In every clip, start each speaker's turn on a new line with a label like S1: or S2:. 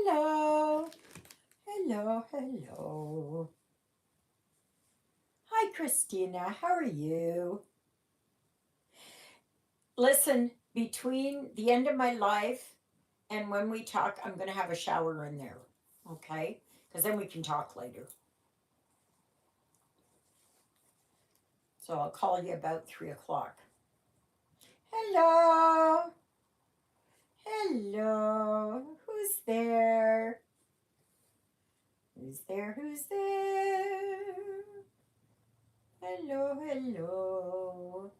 S1: Hello, hello, hello. Hi, Christina. How are you? Listen, between the end of my life and when we talk, I'm going to have a shower in there. Okay? Because then we can talk later. So I'll call you about 3 o'clock. Hello, hello. Who's there? Who's there? Who's there? Hello, hello.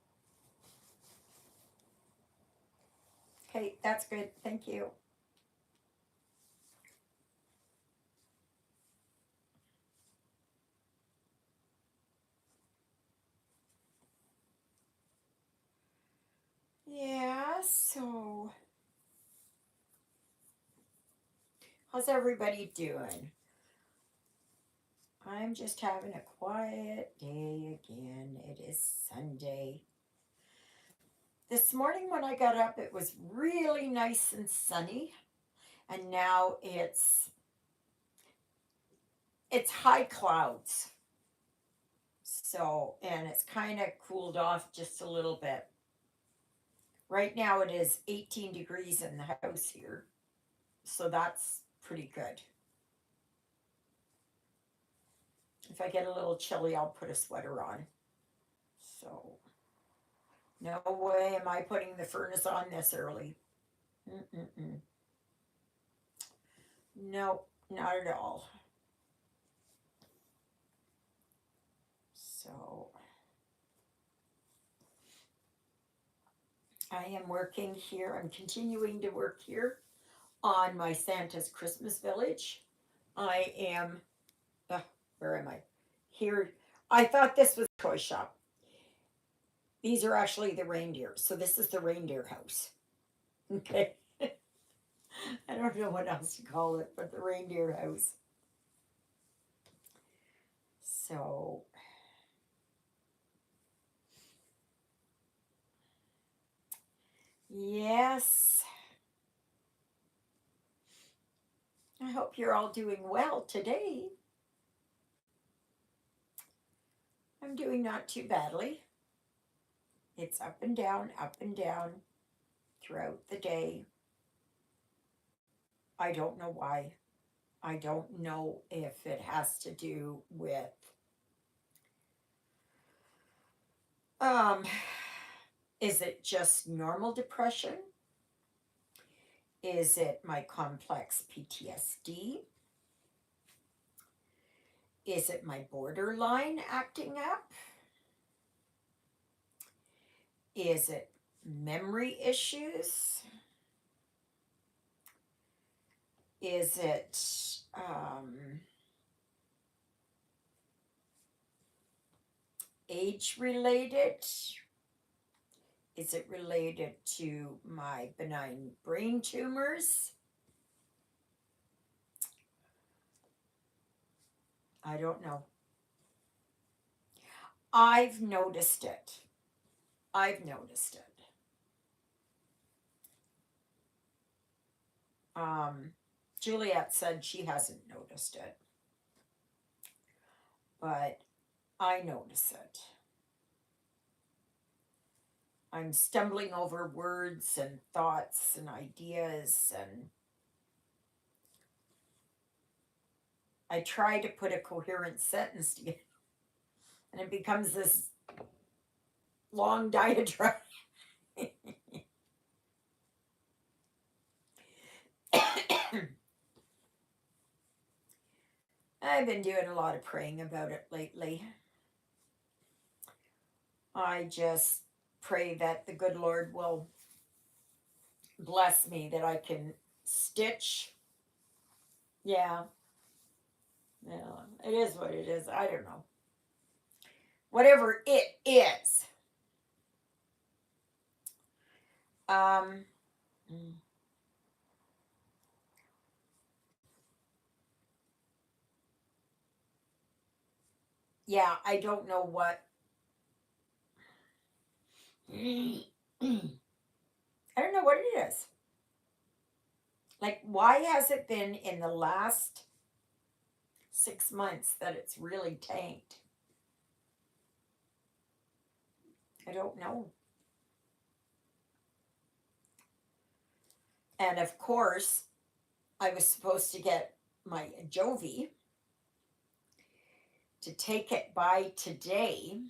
S1: Okay, that's good. Thank you. Yeah, so how's everybody doing? I'm just having a quiet day again. It is Sunday. This morning when I got up, it was really nice and sunny, and now it's high clouds. So, and it's kind of cooled off just a little bit. Right now it is 18 degrees in the house here. So that's pretty good. If I get a little chilly, I'll put a sweater on. So, no way am I putting the furnace on this early. Mm-mm-mm. No, not at all. So, I am working here. I'm continuing to work here on my Santa's Christmas Village. I am, uh, where am I? Here. I thought this was a toy shop. These are actually the reindeer. So, this is the reindeer house. Okay. I don't know what else to call it, but the reindeer house. So, yes, I hope you're all doing well today. I'm doing not too badly. It's up and down throughout the day. I don't know why. I don't know if it has to do with um is it just normal depression? Is it my complex PTSD? Is it my borderline acting up? Is it memory issues? Is it age related? Is it related to my benign brain tumors? I don't know. I've noticed it. I've noticed it. Um, Juliet said she hasn't noticed it, but I notice it. I'm stumbling over words and thoughts and ideas, and I try to put a coherent sentence together, and it becomes this long diatribe. I've been doing a lot of praying about it lately. I just pray that the good Lord will bless me, that I can stitch. Yeah, yeah, it is what it is. I don't know. Whatever it is. Um, mm, yeah, I don't know what. I don't know what it is. Like, why has it been in the last 6 months that it's really tanked? I don't know. And of course, I was supposed to get my Jovi to take it by today.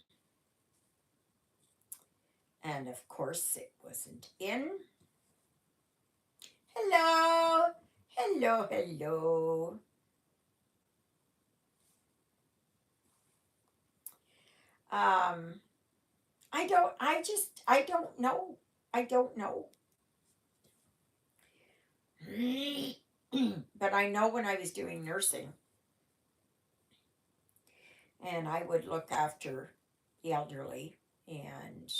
S1: And of course, it wasn't in. Hello, hello, hello. Um, I don't know. I don't know. But I know when I was doing nursing and I would look after the elderly and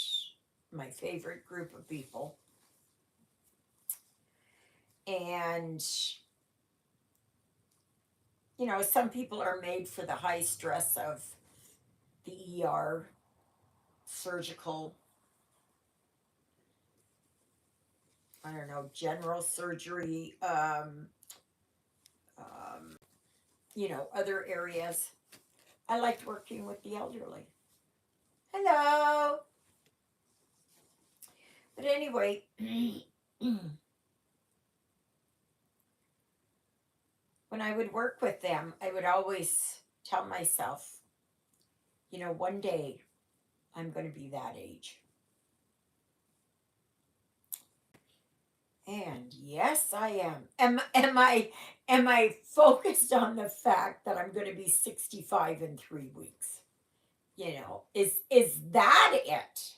S1: my favorite group of people. And, some people are made for the high stress of the ER, surgical, I don't know, general surgery, um, other areas. I liked working with the elderly. Hello. But anyway, when I would work with them, I would always tell myself, one day I'm going to be that age. And yes, I am. Am I focused on the fact that I'm going to be 65 in 3 weeks? Is that it?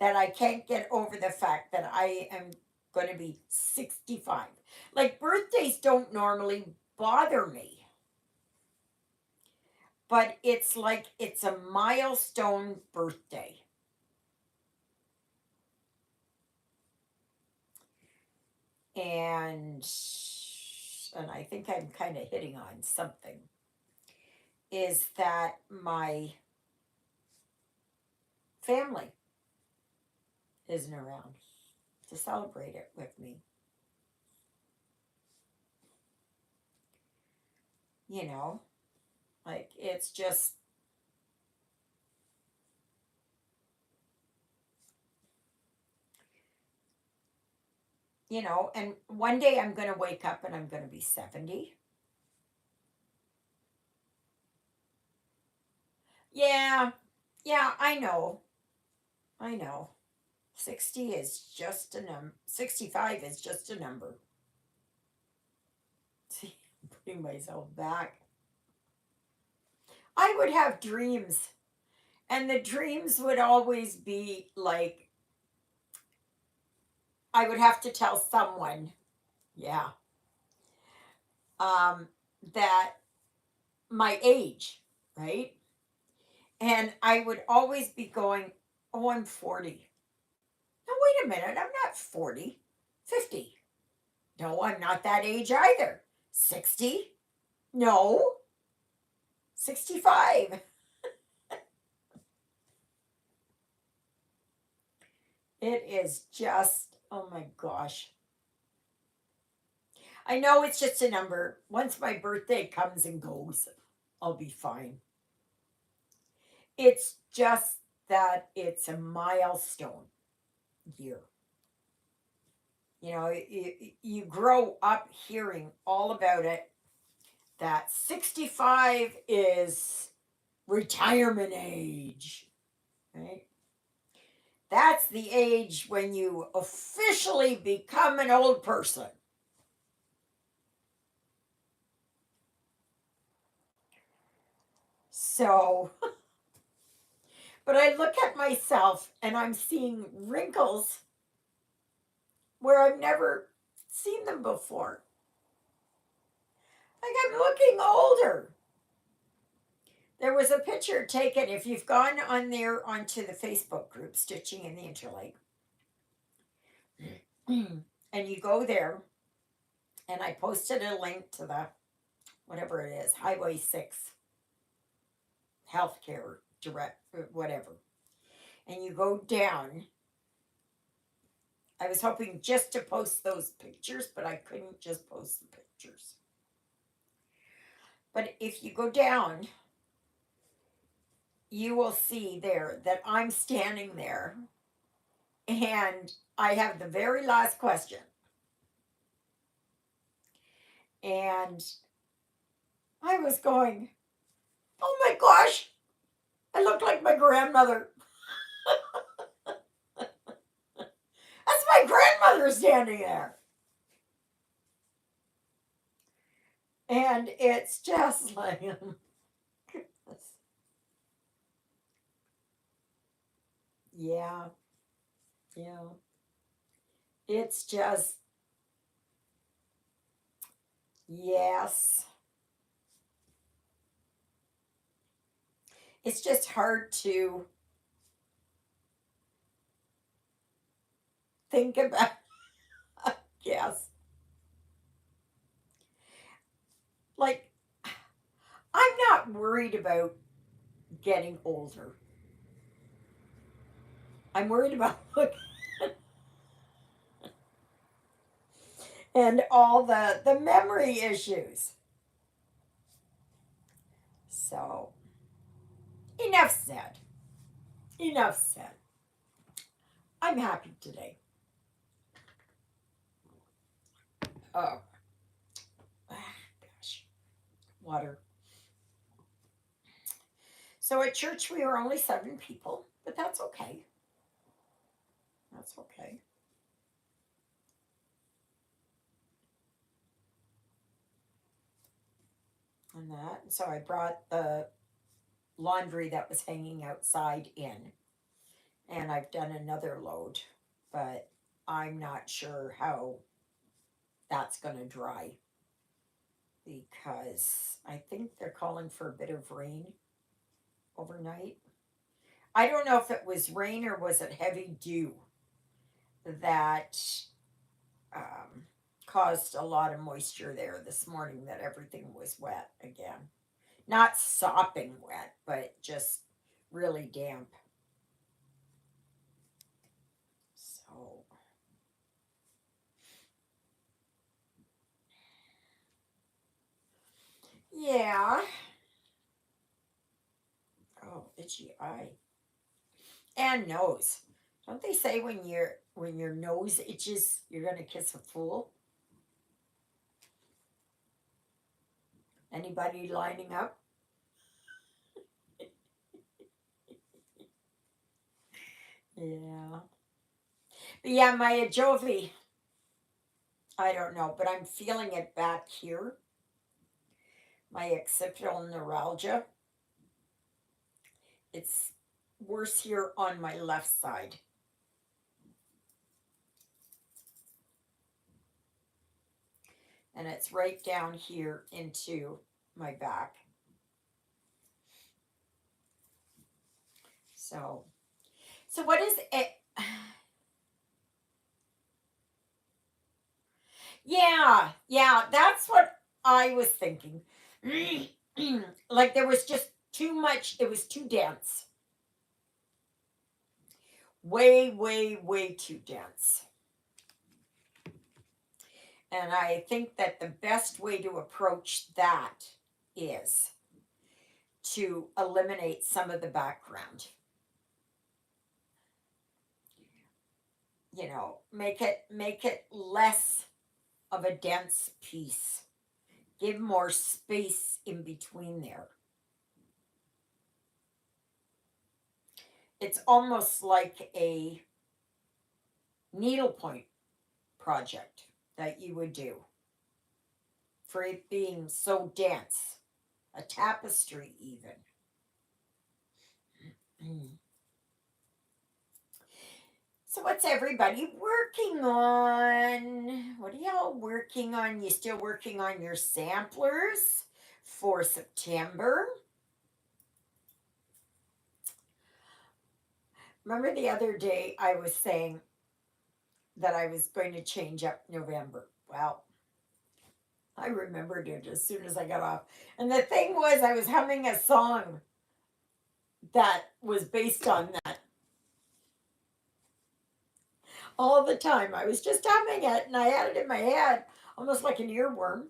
S1: That I can't get over the fact that I am going to be 65. Like, birthdays don't normally bother me, but it's like it's a milestone birthday. And I think I'm kind of hitting on something, is that my family isn't around to celebrate it with me. You know, like, it's just, and one day I'm going to wake up and I'm going to be 70. Yeah, yeah, I know. I know. 60 is just a number. 65 is just a number. See, I'm putting myself back. I would have dreams, and the dreams would always be like, I would have to tell someone, yeah, um, that my age, right? And I would always be going, oh, I'm 40. No, wait a minute, I'm not 40, 50. No, I'm not that age either. 60? No, 65. It is just, oh my gosh. I know it's just a number. Once my birthday comes and goes, I'll be fine. It's just that it's a milestone year. You grow up hearing all about it, that 65 is retirement age, right? That's the age when you officially become an old person. So, but I look at myself and I'm seeing wrinkles where I've never seen them before. Like, I'm looking older. There was a picture taken, if you've gone on there onto the Facebook group, Stitching in the Interlake, and you go there, and I posted a link to the, whatever it is, Highway 6 healthcare direct, whatever. And you go down, I was hoping just to post those pictures, but I couldn't just post the pictures. But if you go down, you will see there that I'm standing there and I have the very last question. And I was going, oh my gosh, I look like my grandmother. That's my grandmother standing there. And it's just like, yeah, yeah. It's just, yes. It's just hard to think about. Yes. Like, I'm not worried about getting older. I'm worried about and all the memory issues. So, enough said. Enough said. I'm happy today. Oh, gosh. Water. So at church we were only 7 people, but that's okay. That's okay. And that. So I brought the laundry that was hanging outside in, and I've done another load, but I'm not sure how that's going to dry because I think they're calling for a bit of rain overnight. I don't know if it was rain or was it heavy dew that um, caused a lot of moisture there this morning, that everything was wet again. Not sopping wet, but just really damp. So, yeah. Oh, itchy eye. And nose. Don't they say when your nose itches, you're gonna kiss a fool? Anybody lining up? Yeah. But yeah, my Ajovi, I don't know, but I'm feeling it back here. My occipital neuralgia. It's worse here on my left side. And it's right down here into my back. So, so what is it? Yeah, yeah, that's what I was thinking. Like there was just too much, it was too dense. Way, way, way too dense. And I think that the best way to approach that is to eliminate some of the background. You know, make it less of a dense piece. Give more space in between there. It's almost like a needlepoint project that you would do for it being so dense. A tapestry, even. So, what's everybody working on? What are y'all working on? You still working on your samplers for September? Remember the other day I was saying that I was going to change up November. Well, I remembered it as soon as I got off. And the thing was, I was humming a song that was based on that. all the time. I was just humming it and I had it in my head, almost like an earworm.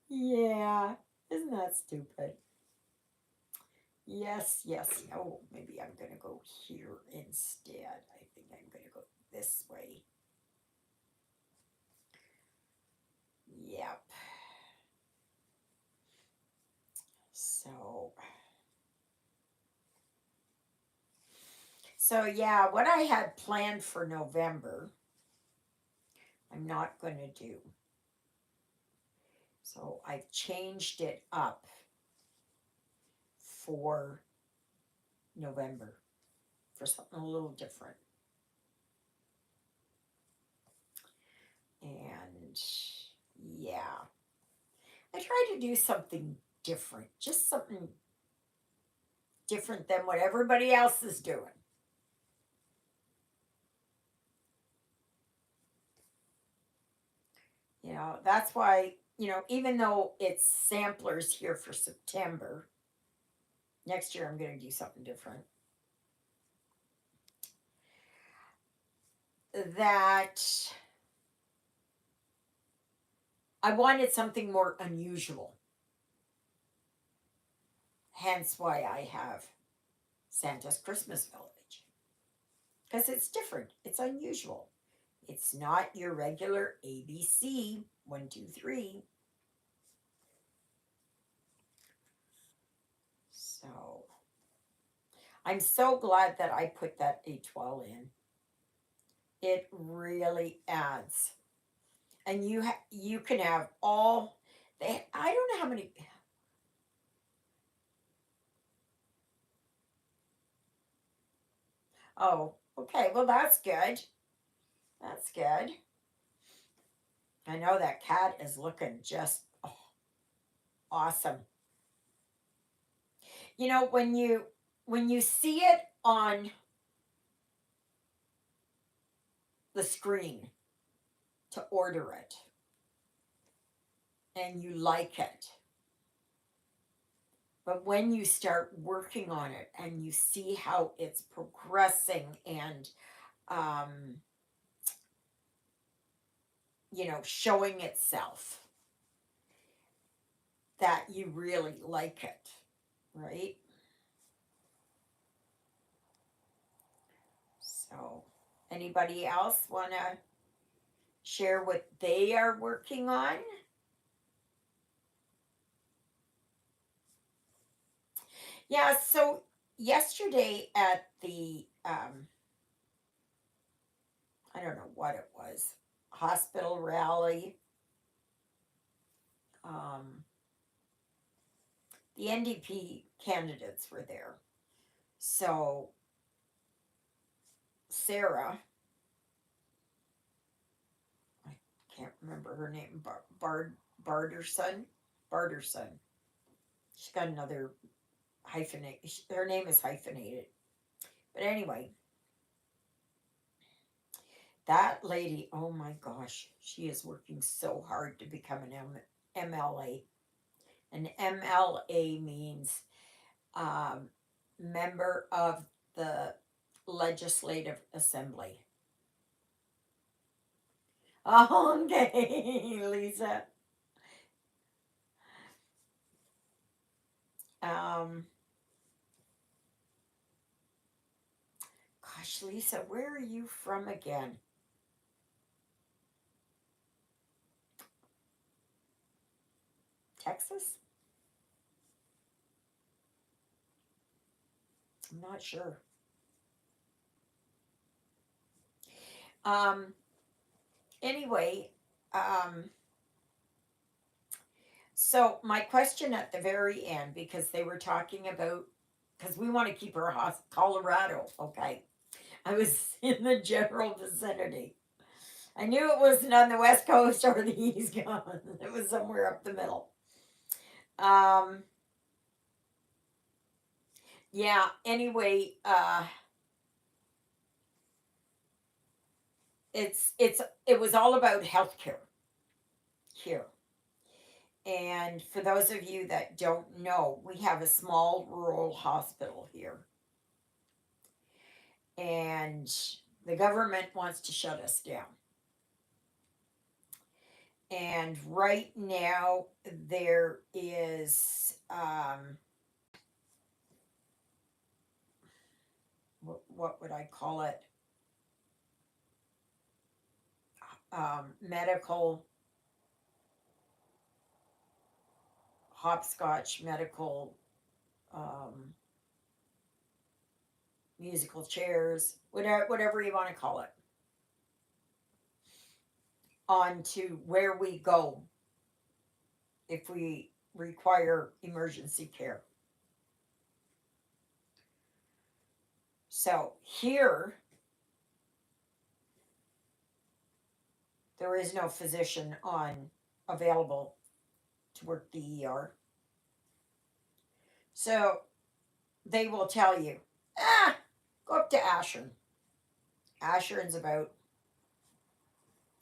S1: Yeah, isn't that stupid? Yes, yes. Oh, maybe I'm going to go here instead. I think I'm going to go this way. Yep. So, so yeah, what I had planned for November, I'm not going to do. So I've changed it up for November for something a little different. And yeah, I try to do something different, just something different than what everybody else is doing. That's why, even though it's samplers here for September, next year I'm going to do something different. That I wanted something more unusual. Hence why I have Santa's Christmas Village. Because it's different, it's unusual. It's not your regular ABC 1, 2, 3. So I'm so glad that I put that A12 in. It really adds, and you can have all. I don't know how many. Oh, okay. Well, that's good. That's good. I know that cat is looking just awesome. When you see it on the screen to order it and you like it, but when you start working on it and you see how it's progressing and um, showing itself, that you really like it, right? So, anybody else want to share what they are working on? Yeah, so yesterday at the, I don't know what it was, hospital rally, um, the NDP candidates were there. So, Sarah, I can't remember her name, Barterson, Barterson. She's got another hyphenate. Her name is hyphenated. But anyway, that lady, oh my gosh, she is working so hard to become an MLA. An MLA means um, member of the Legislative Assembly. Oh, okay, Lisa. Um, Gosh, Lisa, where are you from again? Texas? I'm not sure. Um, anyway, um, so my question at the very end, because they were talking about, because we want to keep our Colorado, okay. I was in the general vicinity. I knew it wasn't on the west coast or the east coast. It was somewhere up the middle. Um, yeah. Anyway, it was all about healthcare here. And for those of you that don't know, we have a small rural hospital here. and the government wants to shut us down. And right now, there is, what would I call it? Medical, hopscotch, medical, um, musical chairs, whatever you want to call it, on to where we go if we require emergency care. So here, there is no physician on available to work the ER. So they will tell you, go up to Ashern. Ashern's about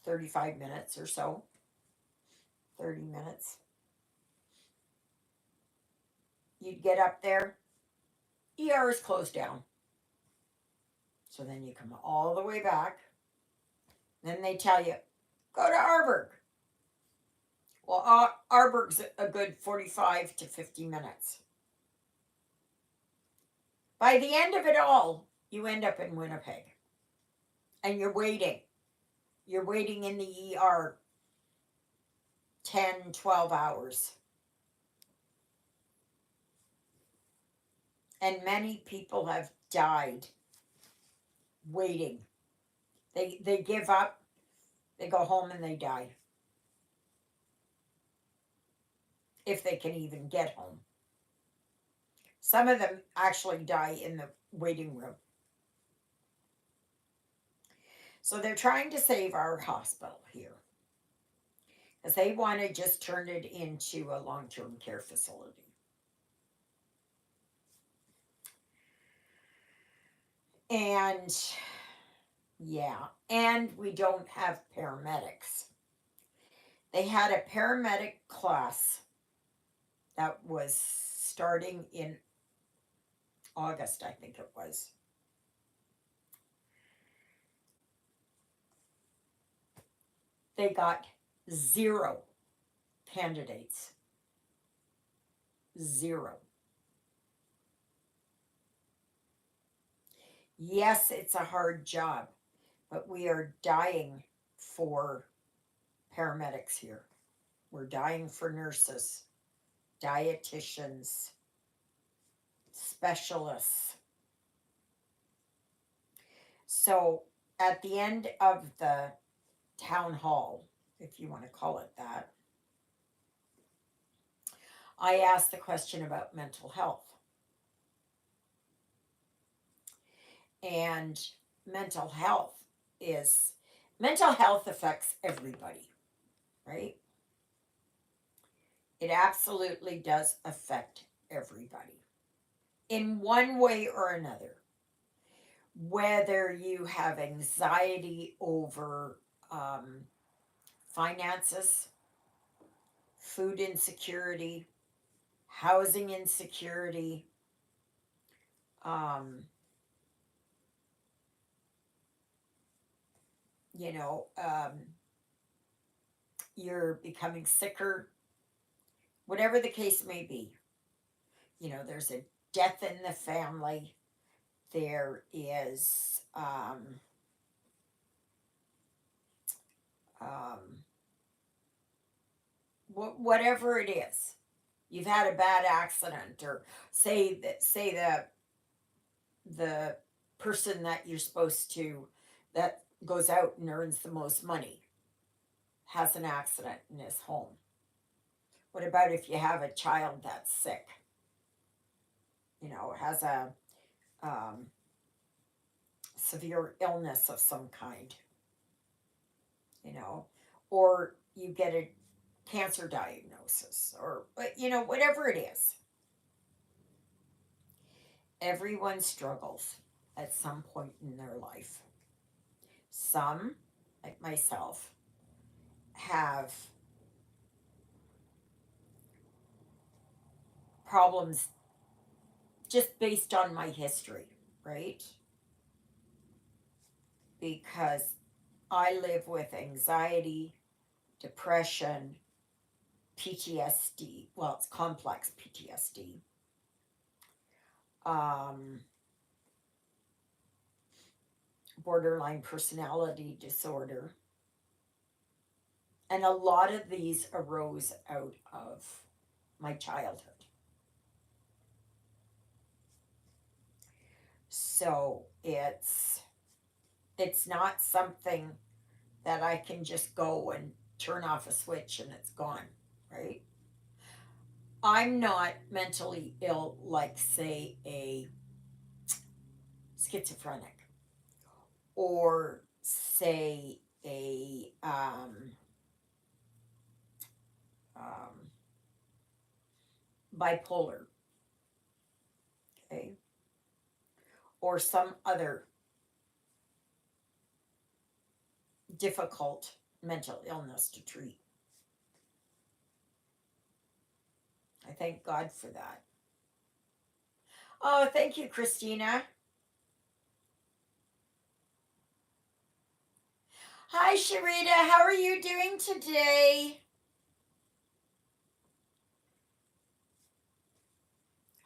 S1: 35 minutes or so, 30 minutes. You'd get up there, ER is closed down. So then you come all the way back. Then they tell you, go to Arberg. Well, Arberg's a good 45 to 50 minutes. By the end of it all, you end up in Winnipeg. And you're waiting. You're waiting in the ER 10, 12 hours. And many people have died waiting. They give up, they go home and they die. If they can even get home. Some of them actually die in the waiting room. So they're trying to save our hospital here. Because they want to just turn it into a long-term care facility. And yeah, and we don't have paramedics. They had a paramedic class that was starting in August, I think it was. They got 0 candidates. 0. Yes, it's a hard job, but we are dying for paramedics here. We're dying for nurses, dietitians, specialists. So at the end of the town hall, if you want to call it that, I asked the question about mental health. And mental health affects everybody, right? It absolutely does affect everybody in one way or another. Whether you have anxiety over finances, food insecurity, housing insecurity, um, you know, you're becoming sicker, whatever the case may be. You know, there's a death in the family. There is whatever it is. You've had a bad accident, or say the person that you're supposed to, that goes out and earns the most money, has an accident in his home. What about if you have a child that's sick? You know, has a severe illness of some kind, you know, or you get a cancer diagnosis, or, you know, whatever it is. Everyone struggles at some point in their life. Some, like myself, have problems just based on my history, right? because I live with anxiety, depression, PTSD. Well, it's complex PTSD. Um, Borderline personality disorder. And a lot of these arose out of my childhood. So it's not something that I can just go and turn off a switch and it's gone, right? I'm not mentally ill like, say, a schizophrenic or, say, a um, bipolar, okay, or some other difficult mental illness to treat. I thank God for that. Oh, thank you, Christina. Hi, Sharita. How are you doing today?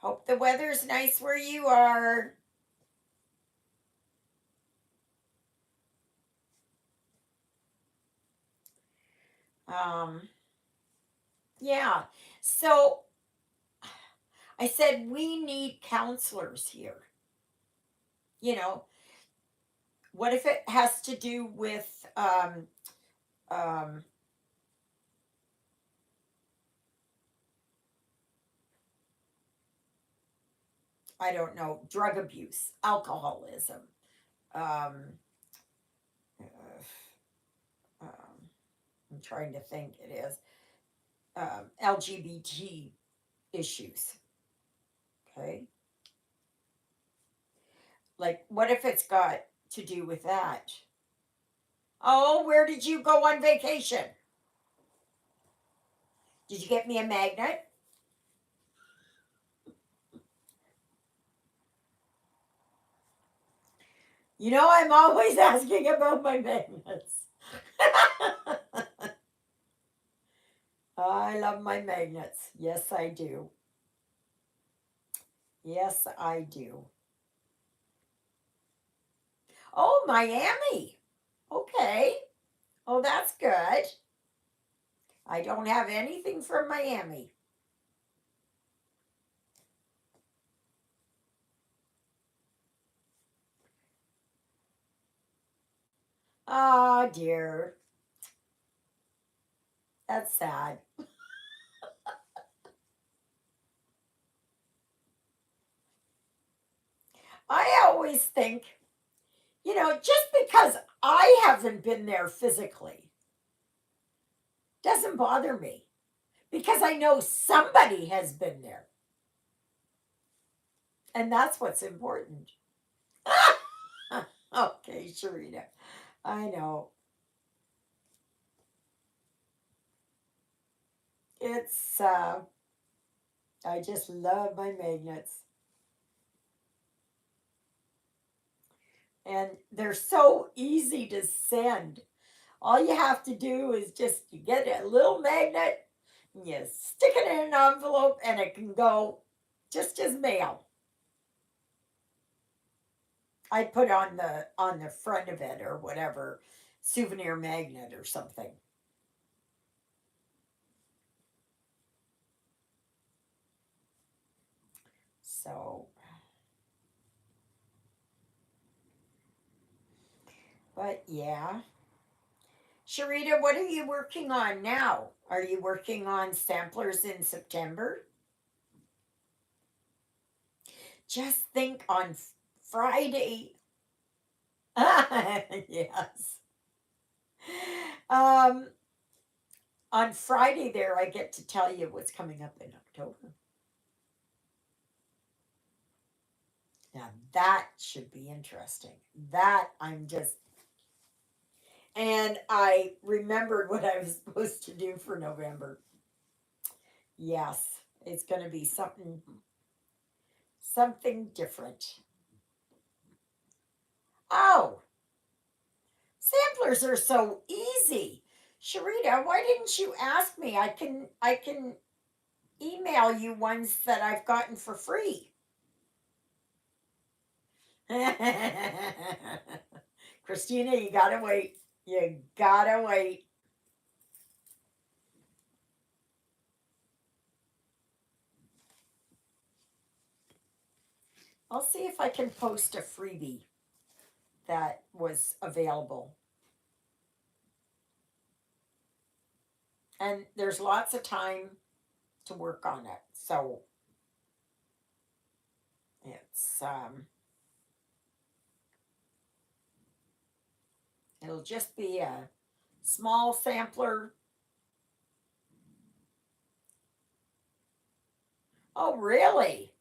S1: Hope the weather's nice where you are. Um, yeah. So I said we need counselors here. You know, what if it has to do with um, I don't know, drug abuse, alcoholism, um, uh, um, I'm trying to think it is, LGBT issues. Okay. Like, what if it's got to do with that? Oh, where did you go on vacation? Did you get me a magnet? You know, I'm always asking about my magnets. I love my magnets. Yes, I do. Yes, I do. Oh, Miami. Okay. Oh, that's good. I don't have anything from Miami. Oh, dear. That's sad. I always think, just because I haven't been there physically doesn't bother me because I know somebody has been there. And that's what's important. Okay, Sharita. I know. It's I just love my magnets. And they're so easy to send. All you have to do is just you get a little magnet and you stick it in an envelope and it can go just as mail. I put on the front of it or whatever, souvenir magnet or something. So, but yeah. Sharita, what are you working on now? Are you working on samplers in September? Just think on Friday. Yes. Um, on Friday, there, I get to tell you what's coming up in October. Now, that should be interesting. That I'm just, and I remembered what I was supposed to do for November. Yes, it's going to be something different. Oh, Samplers are so easy. Sharita, why didn't you ask me? I can email you ones that I've gotten for free. Christina, you gotta wait. You gotta wait. I'll see if I can post a freebie that was available. And there's lots of time to work on it. So it's it'll just be a small sampler. Oh, really?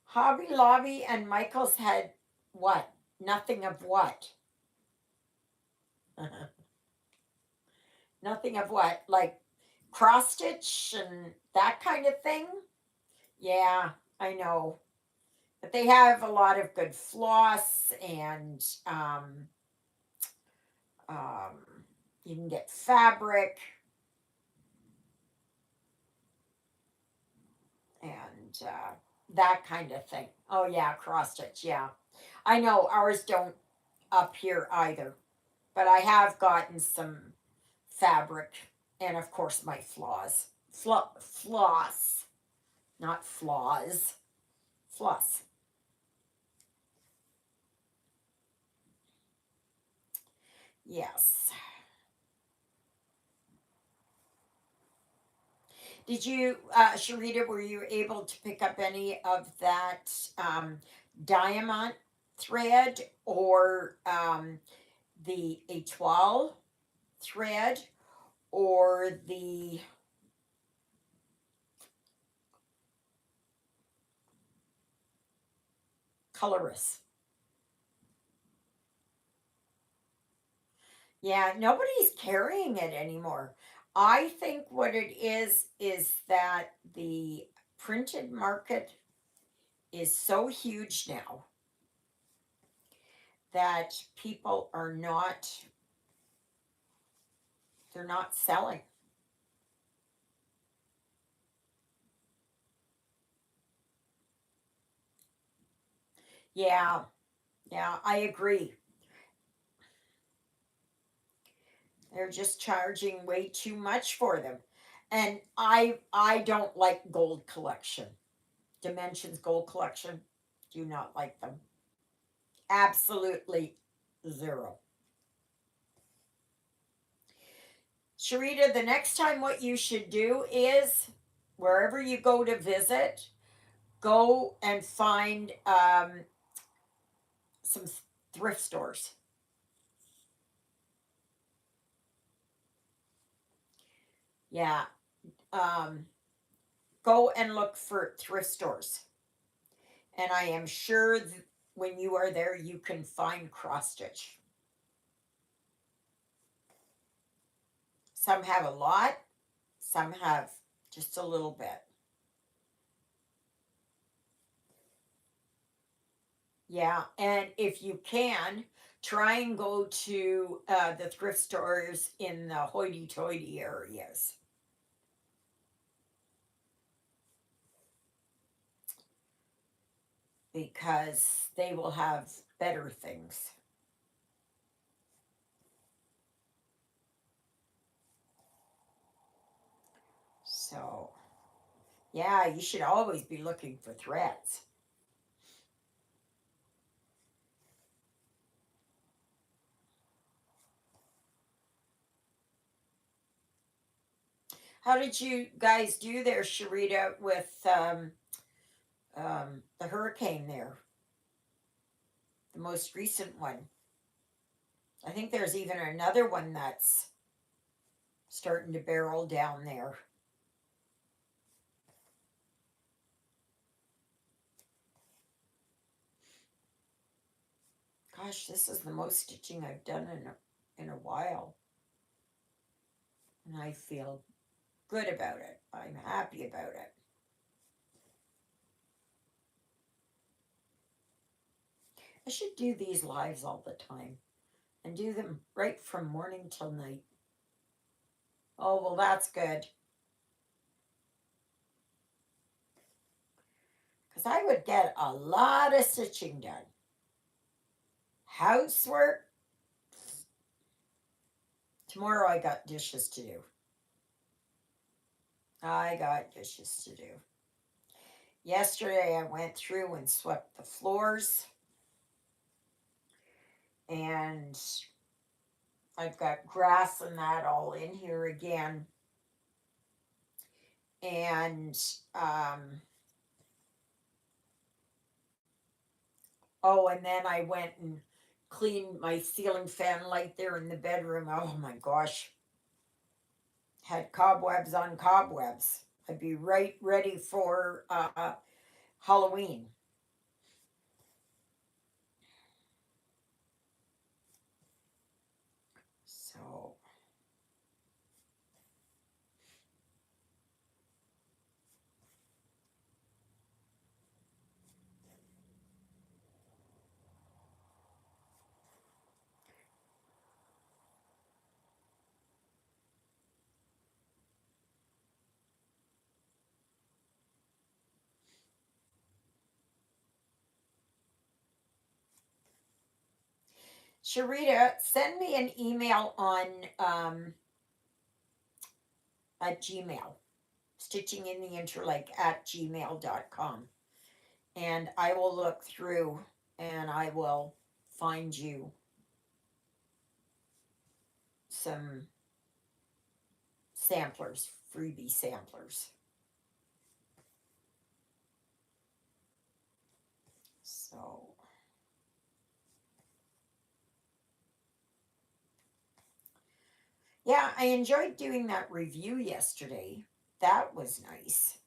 S1: Hobby Lobby and Michael's had what? Nothing of what? Nothing of what? Like cross stitch and that kind of thing? Yeah, I know. But they have a lot of good floss and um, you can get fabric and that kind of thing. Oh, yeah, cross stitch. Yeah. I know ours don't up here either, but I have gotten some fabric and, of course, my flaws. Floss, not flaws. Floss. Yes. Did you, Sharita, were you able to pick up any of that diamond thread or the étoile thread or the colorist? Yeah, nobody's carrying it anymore. I think what it is that the printed market is so huge now that people are not they're not selling. Yeah, yeah, I agree. They're just charging way too much for them. And I don't like gold collection. Dimensions gold collection. Do not like them. Absolutely zero. Sharita, the next time what you should do is wherever you go to visit, go and find some thrift stores. Yeah. Um, Go and look for thrift stores. And I am sure when you are there, you can find cross stitch. Some have a lot, some have just a little bit. Yeah, and if you can, try and go to the thrift stores in the hoity-toity areas because they will have better things. So, yeah, you should always be looking for threads. How did you guys do there, Sharita, with the hurricane there, the most recent one? I think there's even another one that's starting to barrel down there. Gosh, this is the most stitching I've done in a while, and I feel good about it. I'm happy about it. I should do these lives all the time and do them right from morning till night. Oh, well, that's good. Because I would get a lot of stitching done. Housework. Tomorrow I got dishes to do. I got dishes to do. Yesterday I went through and swept the floors, and I've got grass and that all in here again. And um, oh, and then I went and cleaned my ceiling fan light there in the bedroom. Oh my gosh, had cobwebs on cobwebs. I'd be right ready for Halloween. So, Sharita, send me an email on at Gmail, stitchingintheinterlake@gmail.com, and I will look through and I will find you some samplers, freebie samplers. So, yeah, I enjoyed doing that review yesterday. That was nice.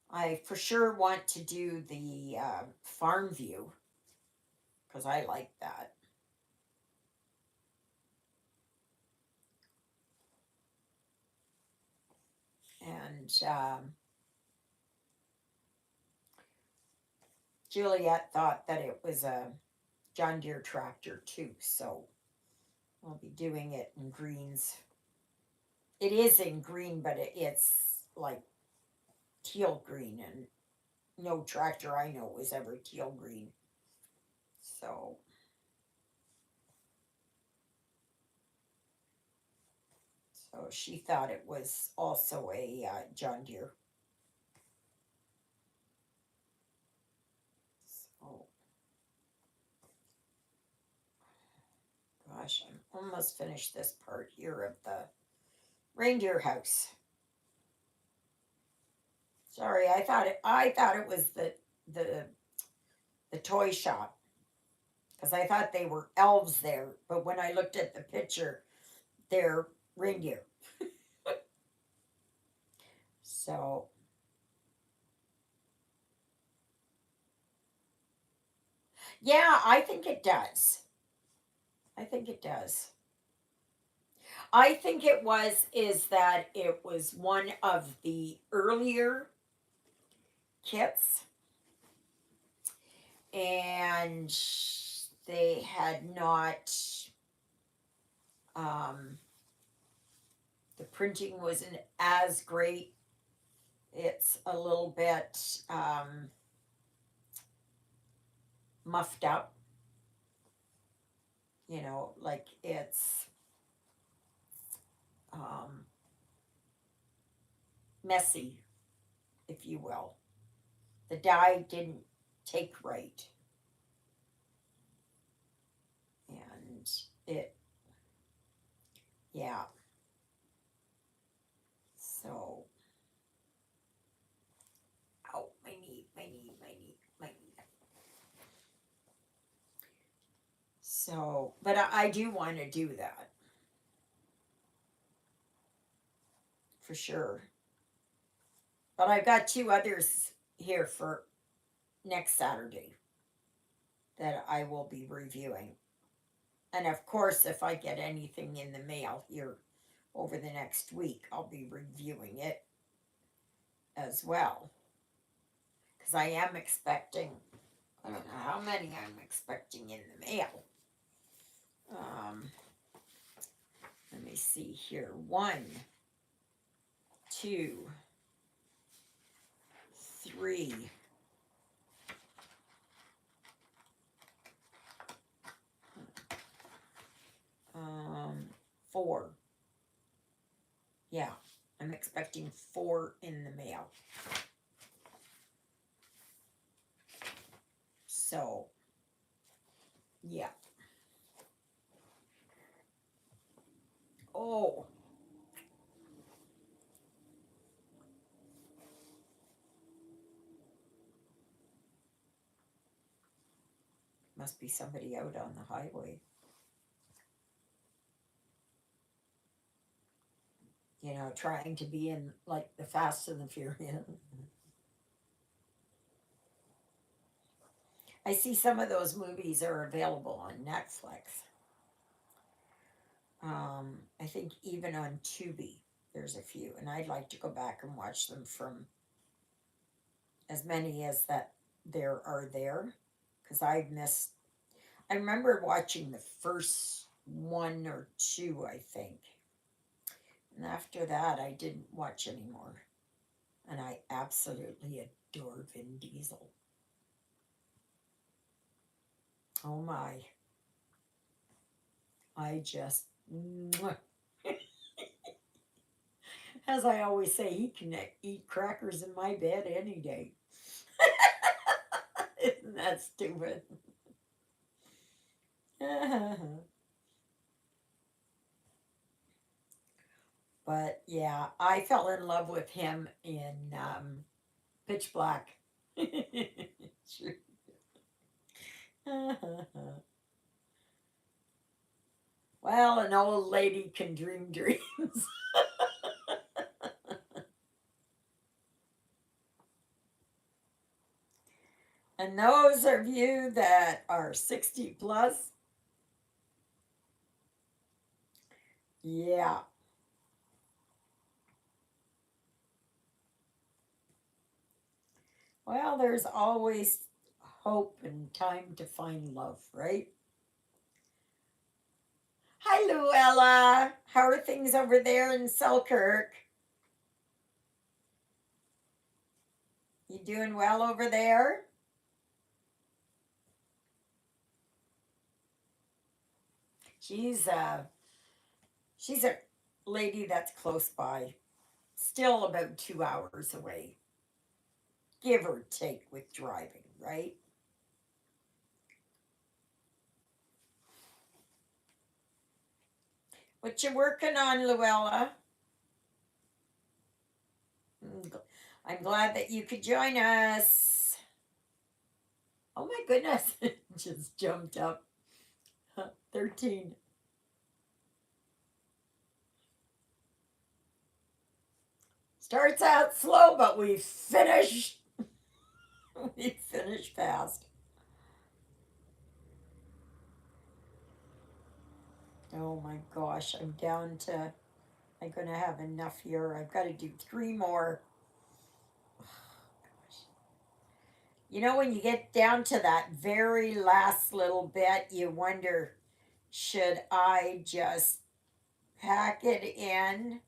S1: I for sure want to do the farm view because I like that. And Juliet thought that it was a John Deere tractor too, so I'll be doing it in greens. It is in green, but it's like teal green, and no tractor I know was ever teal green. So, so she thought it was also a John Deere. So, gosh, I'm almost finished this part here of the reindeer house. Sorry, I thought it was the the toy shop because I thought they were elves there, but when I looked at the picture, they're reindeer. So, yeah, I think it does. I think it does. I think it was is that it was one of the earlier kits, and they had not um the printing wasn't as great. It's a little bit muffed up, like it's um messy, if you will. The dye didn't take right, and it, yeah. So, oh, my knee, my knee, my knee, my knee. So, but I do want to do that for sure. But I've got two others here for next Saturday that I will be reviewing. And of course, if I get anything in the mail here over the next week, I'll be reviewing it as well. because I am expecting, I don't know how many I'm expecting in the mail. Let me see here. 1, 2, 3, 4. Yeah, I'm expecting 4 in the mail. So, yeah. Oh, must be somebody out on the highway. You know, trying to be in like the Fast and the Furious. I see some of those movies are available on Netflix. I think even on Tubi, there's a few, and I'd like to go back and watch them from as many as that there are there, because I've missed. I remember watching the first 1 or 2, I think, and after that, I didn't watch anymore. And I absolutely adore Vin Diesel. Oh my. I just, mwah. As I always say, he can eat crackers in my bed any day. Isn't that stupid? But yeah, I fell in love with him in Pitch Black. Well, an old lady can dream dreams. And those of you that are 60 plus, yeah. Well, there's always hope and time to find love, right? Hi, Luella. How are things over there in Selkirk? You doing well over there? She's uh she's a lady that's close by. Still about 2 hours away. Give or take with driving, right? What you working on, Luella? I'm glad that you could join us. Oh my goodness, it just jumped up. 13. Starts out slow, but we finish. We finish fast. Oh my gosh, I'm down to. I'm gonna have enough here. I've got to do 3 more. You know, when you get down to that very last little bit, you wonder, should I just pack it in?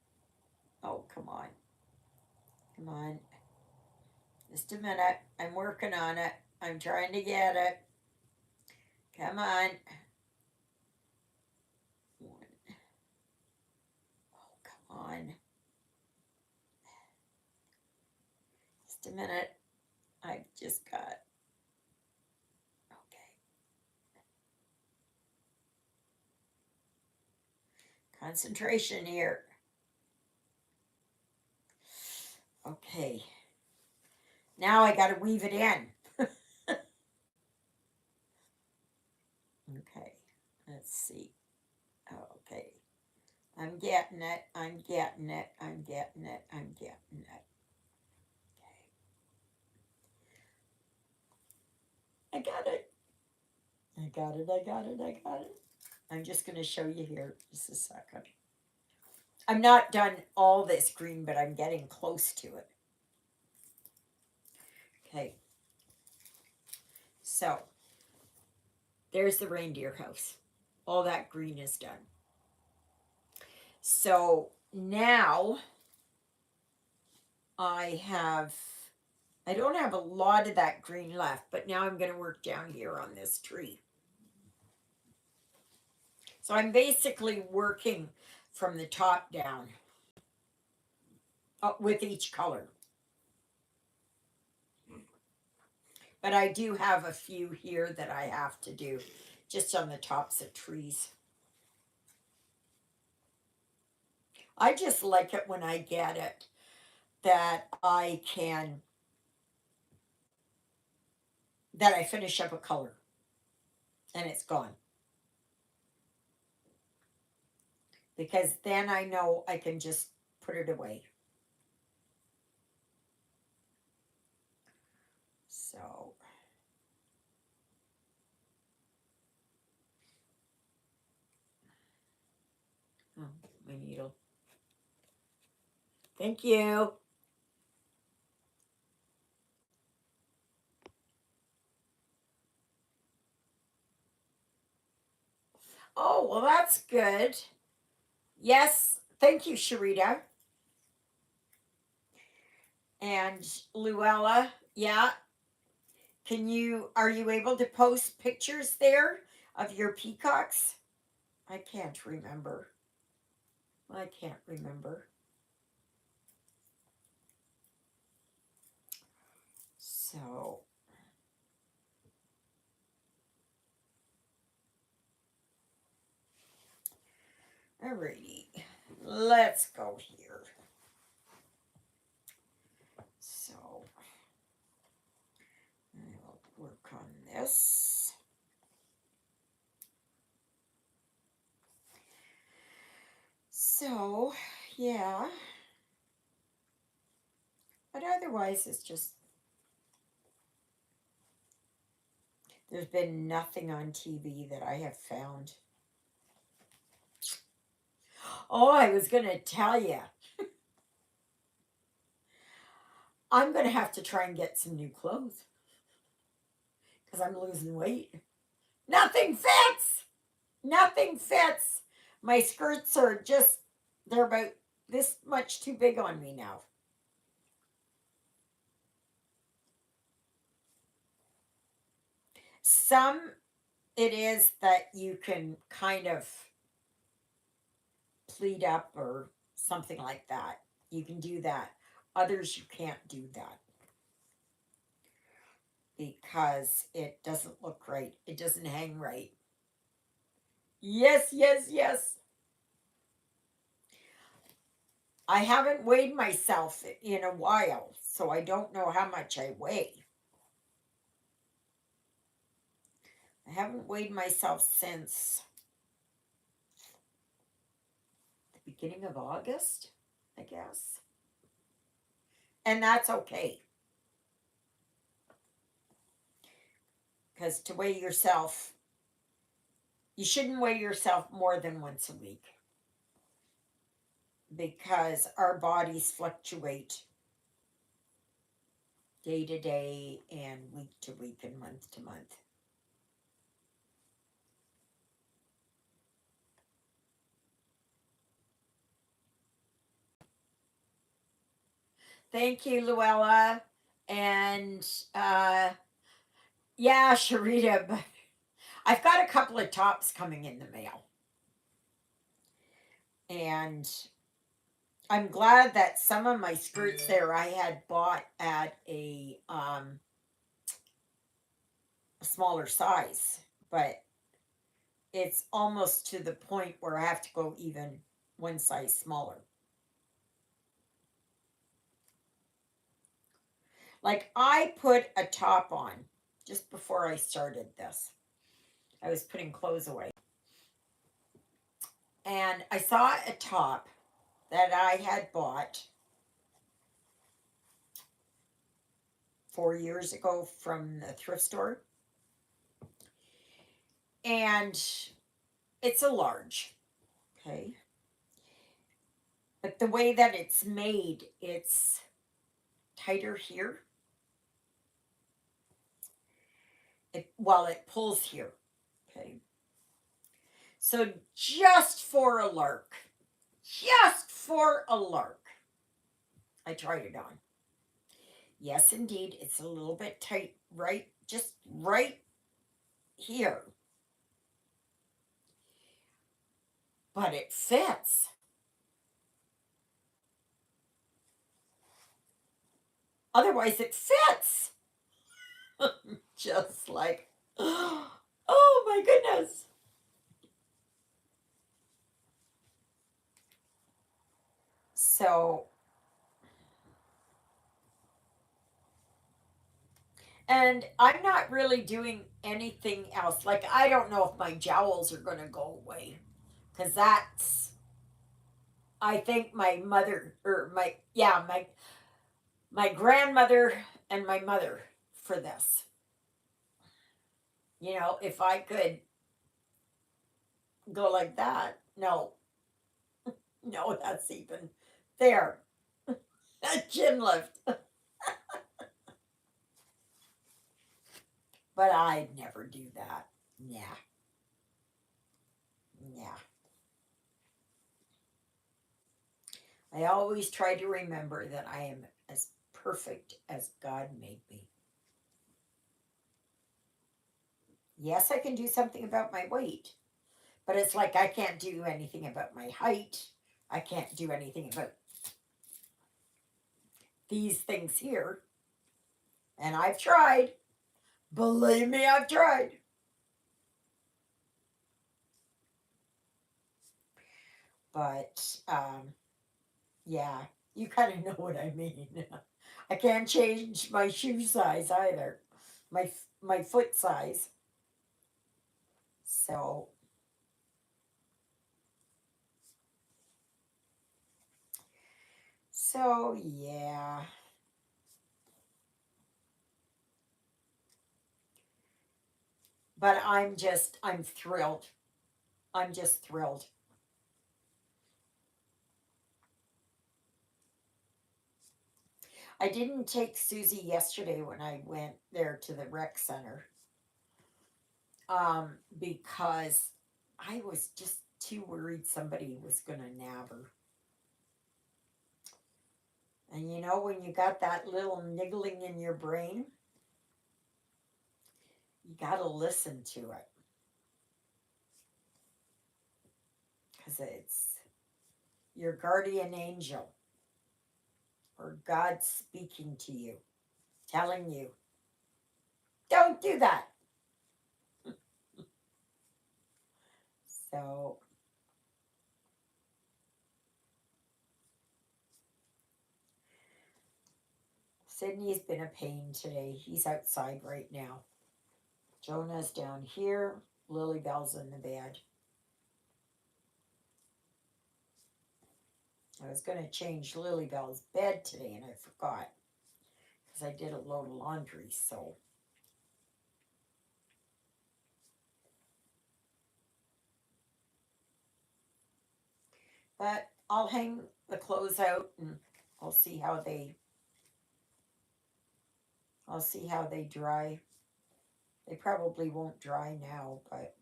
S1: Oh, come on. Come on. Just a minute. I'm working on it. I'm trying to get it. Come on. Oh, come on. Just a minute. I've just got. Okay. Concentration here. Okay. Now I got to weave it in. Okay. Let's see. Okay. I'm getting it. I'm getting it. I'm getting it. I'm getting it. Okay. I got it. I got it. I got it. I got it. I'm just going to show you here just a second. I'm not done all this green, but I'm getting close to it. Okay. So there's the reindeer house. All that green is done. So now I don't have a lot of that green left, but now I'm going to work down here on this tree. So I'm basically working from the top down with each color. But I do have a few here that I have to do just on the tops of trees. I just like it when I get it that I finish up a color and it's gone. Because then I know I can just put it away. So oh, my needle. Thank you. Oh, well, that's good. Yes, thank you, Sharita. And Luella, yeah. Are you able to post pictures there of your peacocks? I can't remember. I can't remember. So, alrighty, let's go here. So, I'll work on this. So, yeah. But otherwise, it's just, there's been nothing on TV that I have found. Oh, I was going to tell you. I'm going to have to try and get some new clothes. Because I'm losing weight. Nothing fits! Nothing fits! My skirts are just, they're about this much too big on me now. Some, it is that you can kind of pleat up or something like that. You can do that. Others, you can't do that. Because it doesn't look right. It doesn't hang right. Yes, yes, yes. I haven't weighed myself in a while, so I don't know how much I weigh. I haven't weighed myself since the beginning of August, I guess. And that's okay. Because to weigh yourself, you shouldn't weigh yourself more than once a week. Because our bodies fluctuate day to day and week to week and month to month. Thank you, Luella. And yeah, Sharita, but I've got a couple of tops coming in the mail. And I'm glad that some of my skirts there I had bought at a smaller size, but it's almost to the point where I have to go even one size smaller. Like I put a top on just before I started this. I was putting clothes away. And I saw a top that I had bought 4 years ago from the thrift store. And it's a large, okay? But the way that it's made, it's tighter here. it pulls here. Okay. So just for a lark, I tried it on. Yes, indeed, it's a little bit tight, right? Just right here. But it fits. Otherwise, it fits. Just like, oh my goodness. So, and I'm not really doing anything else. Like, I don't know if my jowls are going to go away. Because that's, I think my mother, or my grandmother and my mother for this. If I could go like that, no, no, that's even there. A chin lift. But I'd never do that. Nah, nah. I always try to remember that I am as perfect as God made me. Yes, I can do something about my weight, but it's like I can't do anything about my height. I can't do anything about these things here. And I've tried. Believe me, I've tried. But yeah, you kind of know what I mean. I can't change my shoe size either, my my foot size. So yeah. But I'm thrilled. I'm just thrilled. I didn't take Susie yesterday when I went there to the rec center, because I was just too worried somebody was gonna nab her. And when you got that little niggling in your brain, you gotta listen to it because it's your guardian angel or God speaking to you, telling you, don't do that. So, Sydney's been a pain today. He's outside right now. Jonah's down here. Lily Bell's in the bed. I was going to change Lily Bell's bed today and I forgot because I did a load of laundry. So, but I'll hang the clothes out and I'll see how they I'll see how they dry. They probably won't dry now, but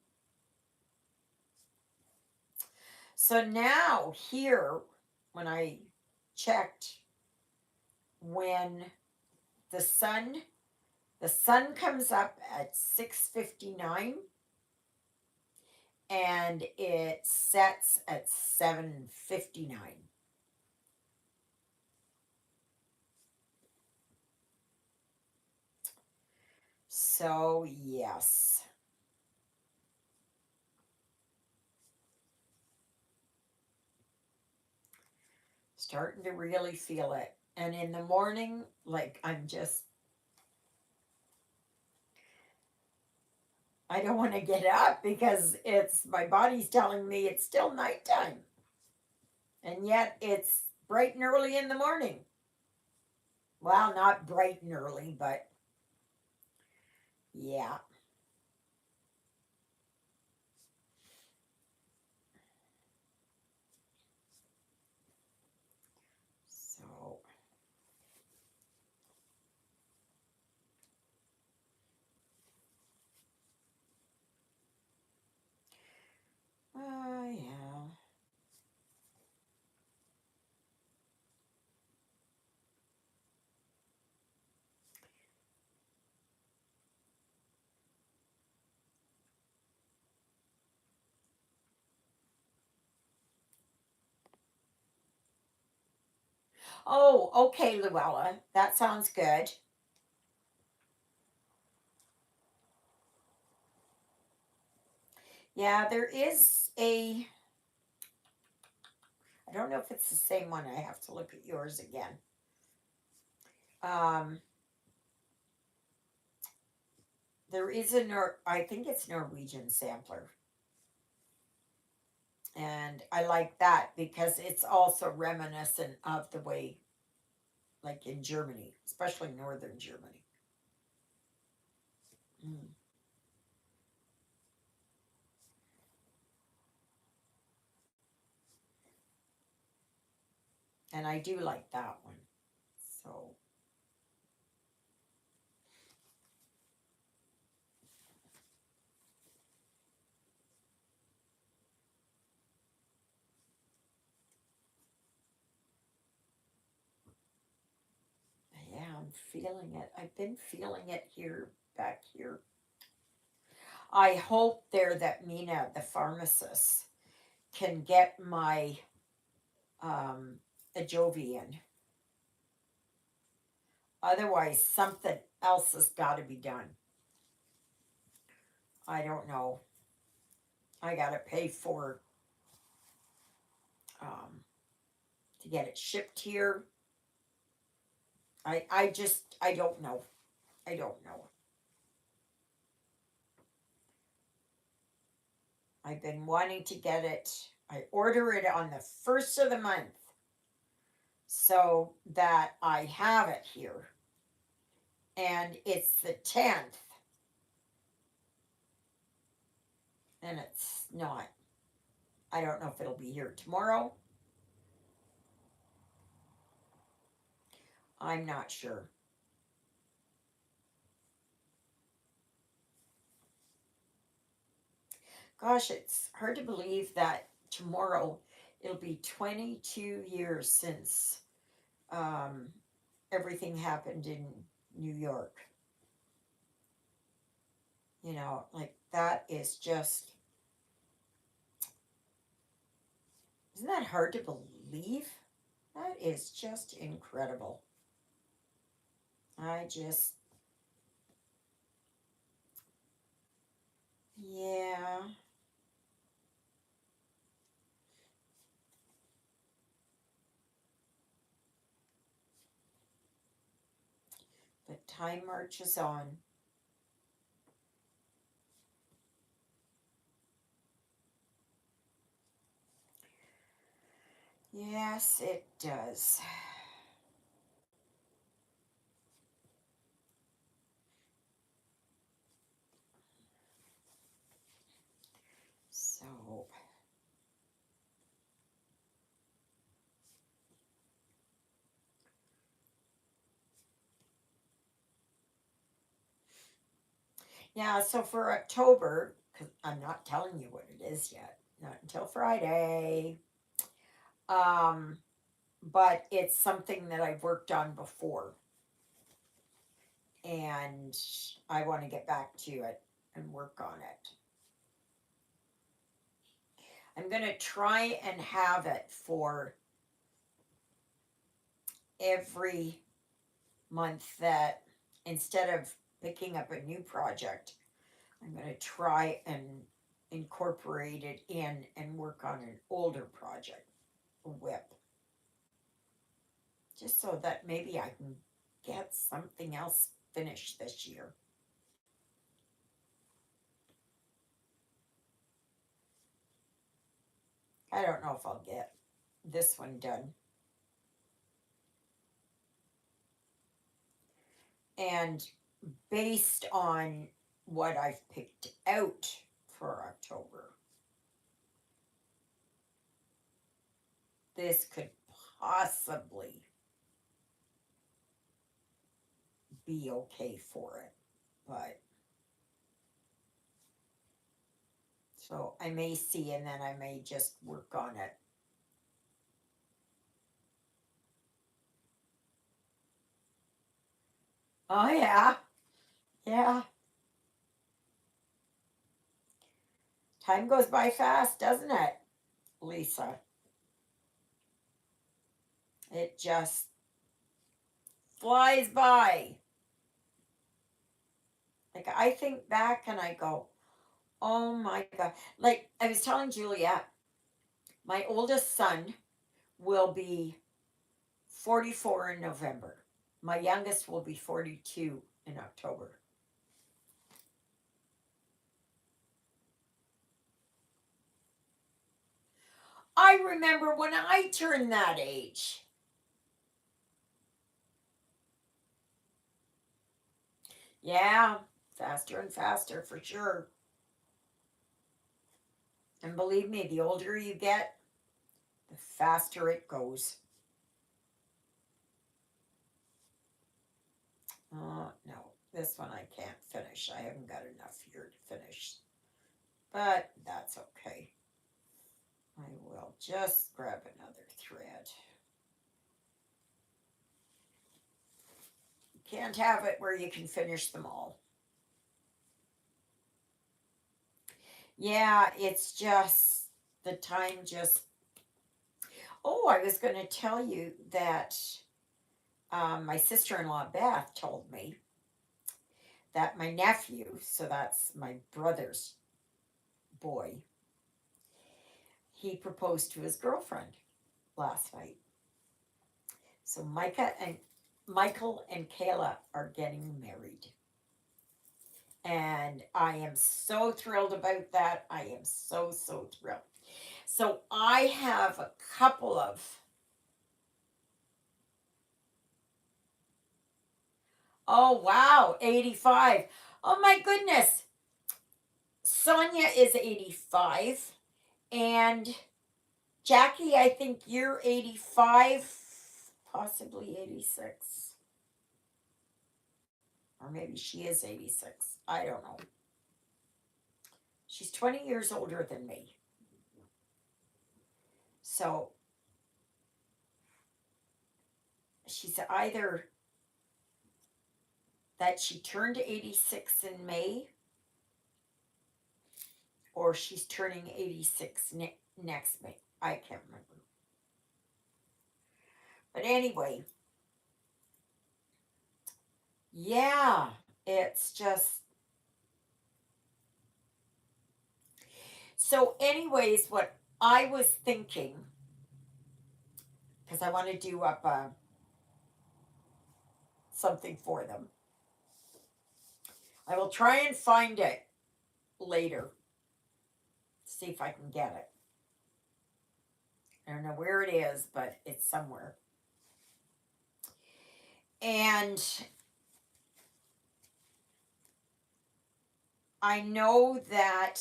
S1: so now here when I checked, when the sun the sun comes up at 6:59 and it sets at 7:59. So, yes. Starting to really feel it. And in the morning, like I don't want to get up because it's my body's telling me it's still nighttime. And yet it's bright and early in the morning. Well, not bright and early, but yeah. So, Oh, okay, Luella. That sounds good. Yeah, there is a. I don't know if it's the same one. I have to look at yours again. Um, there is a I think it's Norwegian sampler, and I like that because it's also reminiscent of the way, like in Germany, especially northern Germany. Mm. And I do like that one. So yeah, I'm feeling it. I've been feeling it here, back here. I hope there that Mina, the pharmacist, can get my um, Ajovian. Otherwise, something else has got to be done. I don't know. I got to pay for um, to get it shipped here. I don't know. I don't know. I've been wanting to get it. I order it on the first of the month so that I have it here. And it's the 10th, and it's not. I don't know if it'll be here tomorrow. I'm not sure. Gosh, it's hard to believe that tomorrow it'll be 22 years since um, everything happened in New York. Like that is just, isn't that hard to believe? That is just incredible. I just, yeah, but time marches on. Yes, it does. So, yeah, so for October, because I'm not telling you what it is yet, not until Friday. Um, but it's something that I've worked on before, and I want to get back to it and work on it. I'm going to try and have it for every month that instead of picking up a new project, I'm going to try and incorporate it in and work on an older project, a whip, just so that maybe I can get something else finished this year. I don't know if I'll get this one done. And based on what I've picked out for October, this could possibly be okay for it. But so I may see and then I may just work on it. Oh, yeah. Yeah. Time goes by fast, doesn't it, Lisa? It just flies by. Like, I think back and I go, oh my God. Like, I was telling Juliet, my oldest son will be 44 in November. My youngest will be 42 in October. I remember when I turned that age. Yeah, faster and faster for sure. And believe me, the older you get, the faster it goes. No, this one I can't finish. I haven't got enough here to finish. But that's okay. I will just grab another thread. You can't have it where you can finish them all. Yeah, it's just the time just. Oh, I was going to tell you that my sister in law Beth told me that my nephew, so that's my brother's boy, he proposed to his girlfriend last night. So Michael and Kayla are getting married. And I am so thrilled about that. I am so thrilled. So I have a couple of. Oh, wow, 85. Oh, my goodness. Sonia is 85. And Jackie, I think you're 85, possibly 86. Or maybe she is 86. I don't know. She's 20 years older than me. So she's either that she turned 86 in May or she's turning 86 next May. I can't remember. But anyway, yeah, it's just. So, anyways, what I was thinking, because I want to do up something for them, I will try and find it later, see if I can get it. I don't know where it is, but it's somewhere. And I know that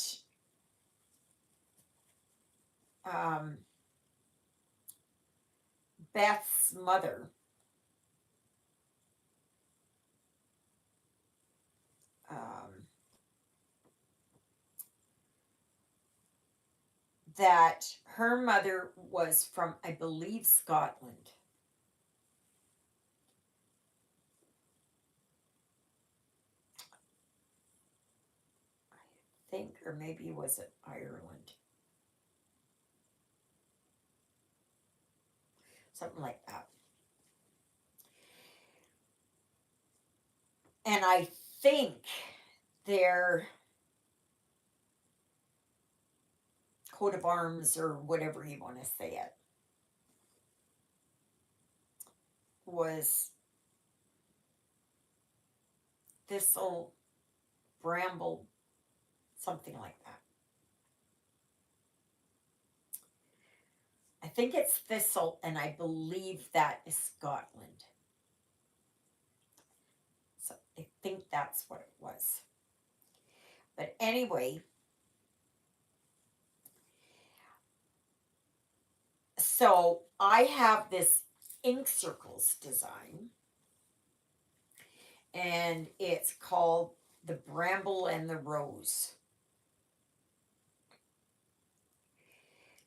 S1: um, Beth's mother um, that her mother was from, I believe, Scotland. I think, or maybe was it Ireland? Something like that. And I think their coat of arms, or whatever you want to say it, was thistle, bramble, something like that. I think it's thistle, and I believe that is Scotland. So I think that's what it was. But anyway, so I have this ink circles design, and it's called the Bramble and the Rose.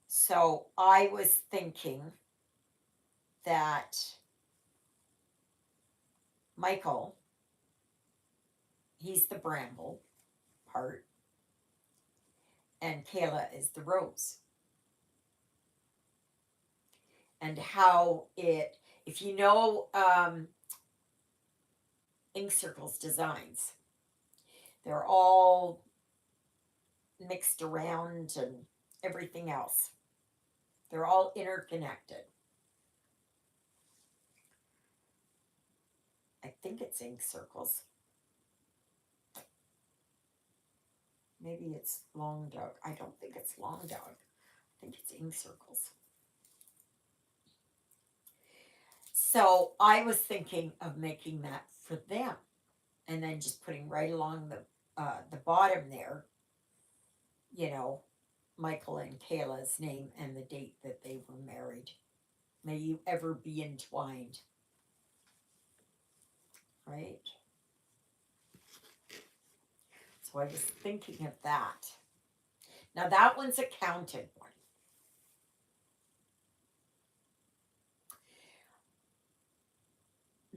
S1: So I was thinking that Michael, he's the bramble part, and Kayla is the rose. And how it, if you know ink circles designs. They're all mixed around and everything else. They're all interconnected. I think it's ink circles. Maybe it's long dog. I don't think it's long dog. I think it's ink circles. So I was thinking of making that for them, and then just putting right along the bottom there, you know, Michael and Kayla's name and the date that they were married. May you ever be entwined. Right? So I was thinking of that. Now that one's a counted one.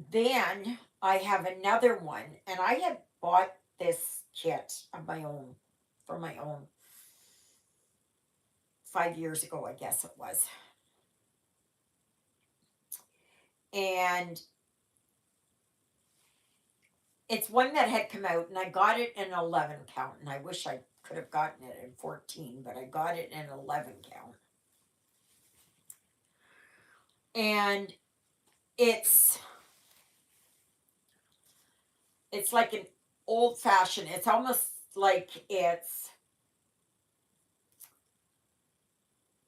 S1: Then I have another one, and I had bought this kit of my own, for my own, 5 years ago, I guess it was. And it's one that had come out, and I got it in 11 count, and I wish I could have gotten it in 14, but I got it in 11 count. And it's like an old fashioned, it's almost like it's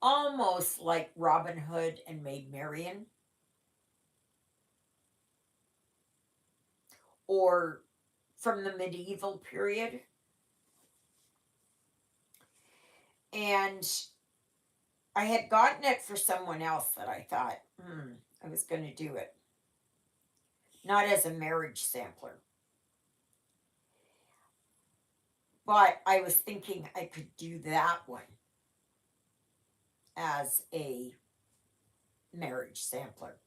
S1: almost like Robin Hood and Maid Marian, or from the medieval period. And I had gotten it for someone else that I thought, I was going to do it. Not as a marriage sampler. But I was thinking I could do that one as a marriage sampler.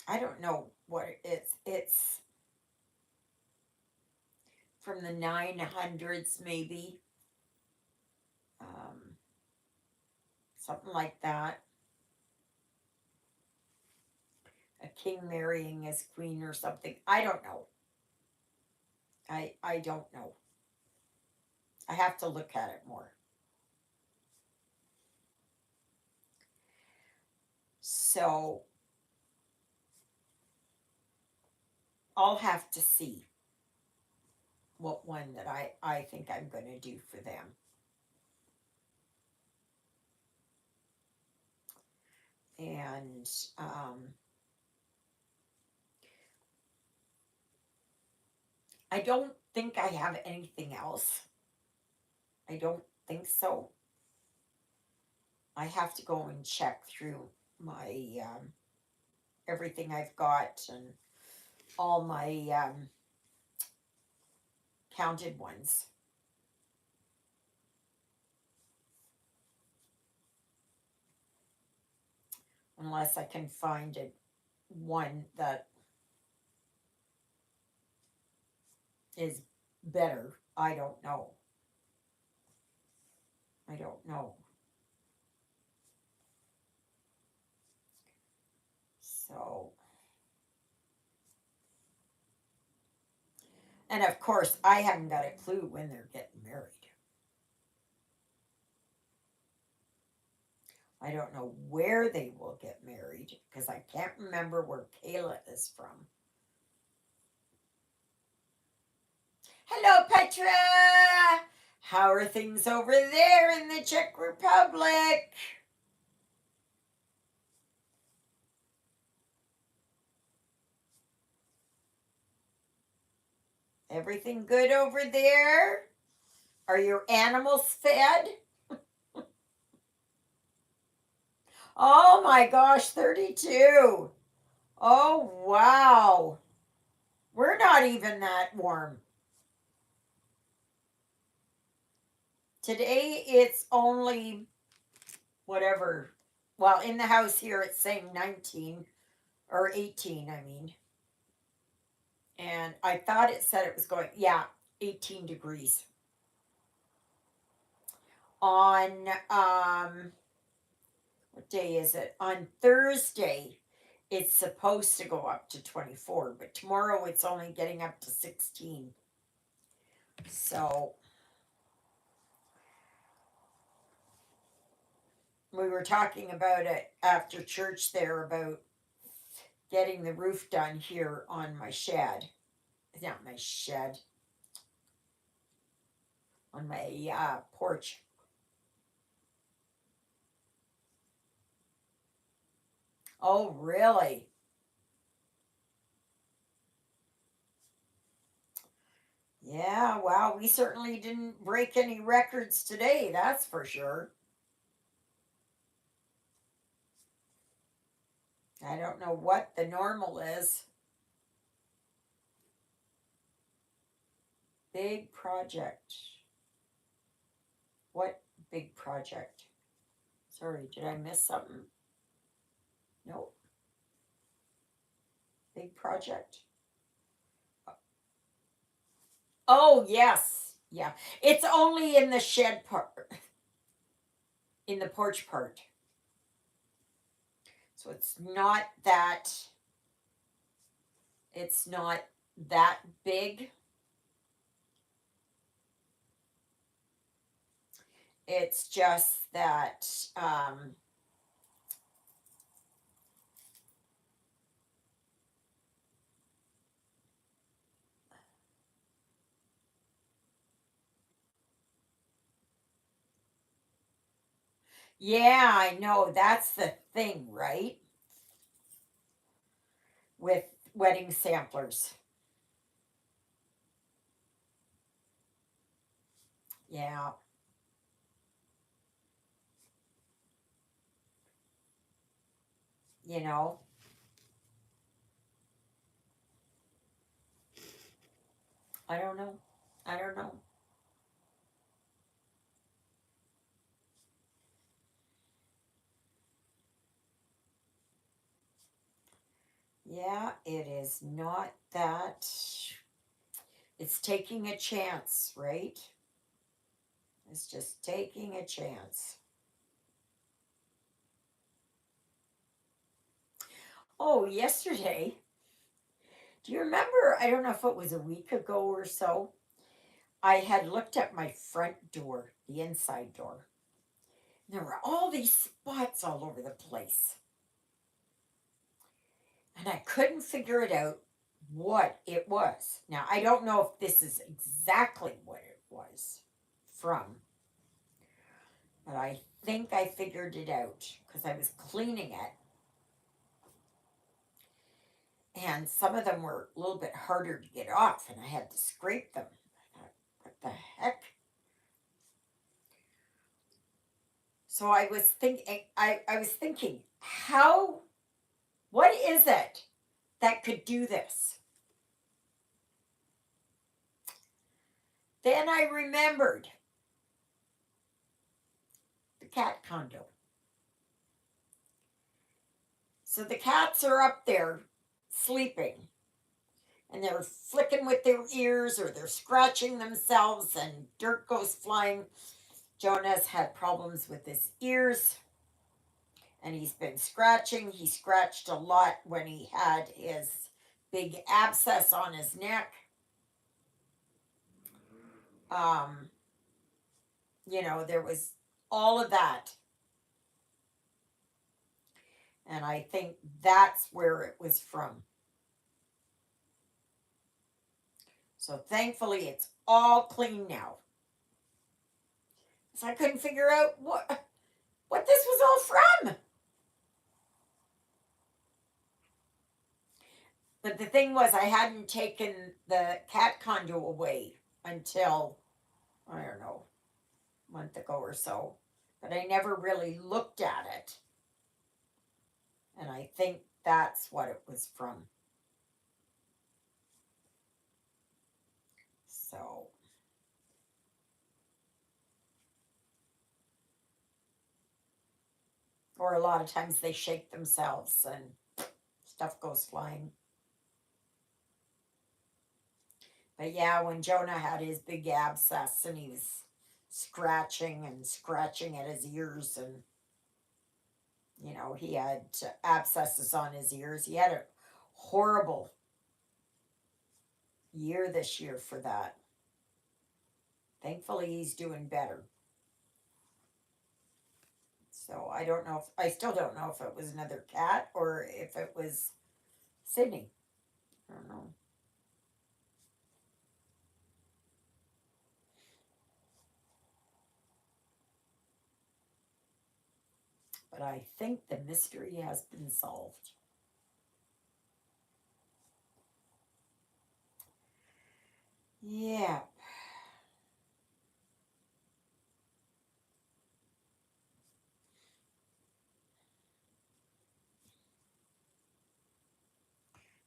S1: I don't know what it is. It's from the 900s, maybe. Something like that. A king marrying his queen or something. I don't know. I don't know. I have to look at it more. So I'll have to see what one that I think I'm going to do for them. And I don't think I have anything else. I don't think so. I have to go and check through my everything I've got and all my counted ones. Unless I can find one that is better. I don't know. I don't know. So, and of course, I haven't got a clue when they're getting married. I don't know where they will get married because I can't remember where Kayla is from. Hello, Petra! How are things over there in the Czech Republic? Everything good over there? Are your animals fed? Oh my gosh, 32. Oh wow. We're not even that warm. Today it's only whatever. Well, in the house here it's saying 19 or 18, I mean. And I thought it said it was going, yeah, 18 degrees. On what day is it? On Thursday, It's supposed to go up to 24, but tomorrow it's only getting up to 16. So we were talking about it after church there about getting the roof done here on my shed. Not my shed, on my porch. Oh, really? Yeah, wow, we certainly didn't break any records today, that's for sure. I don't know what the normal is. Big project. What big project? Sorry, did I miss something? No, big project. Oh, yes. Yeah. It's only in the shed part, in the porch part. So it's not that big. It's just that yeah, I know. That's the thing, right? With wedding samplers. Yeah, you know. I don't know. I don't know. Yeah, it is not that. It's taking a chance, right? It's just taking a chance. Oh, yesterday, do you remember? I don't know if it was a week ago or so. I had looked at my front door, the inside door. And there were all these spots all over the place. And I couldn't figure it out what it was. Now, I don't know if this is exactly what it was from, but I think I figured it out because I was cleaning it. And some of them were a little bit harder to get off, and I had to scrape them. I thought, what the heck? So I was thinking, what is it that could do this? Then I remembered the cat condo. So the cats are up there sleeping and they're flicking with their ears or they're scratching themselves and dirt goes flying. Jonas had problems with his ears and he's been scratching. He scratched a lot when he had his big abscess on his neck. Um, there was all of that. And I think that's where it was from. So thankfully it's all clean now. So I couldn't figure out what this was all from. But the thing was I hadn't taken the cat condo away until I don't know, a month ago or so. But I never really looked at it. And I think that's what it was from. So, or a lot of times they shake themselves and stuff goes flying. But yeah, when Jonah had his big abscess and he was scratching and scratching at his ears and You know, he had abscesses on his ears. He had a horrible year this year for that. Thankfully, he's doing better. So I don't know if I still don't know if it was another cat or if it was Sydney. I don't know. But I think the mystery has been solved. Yeah.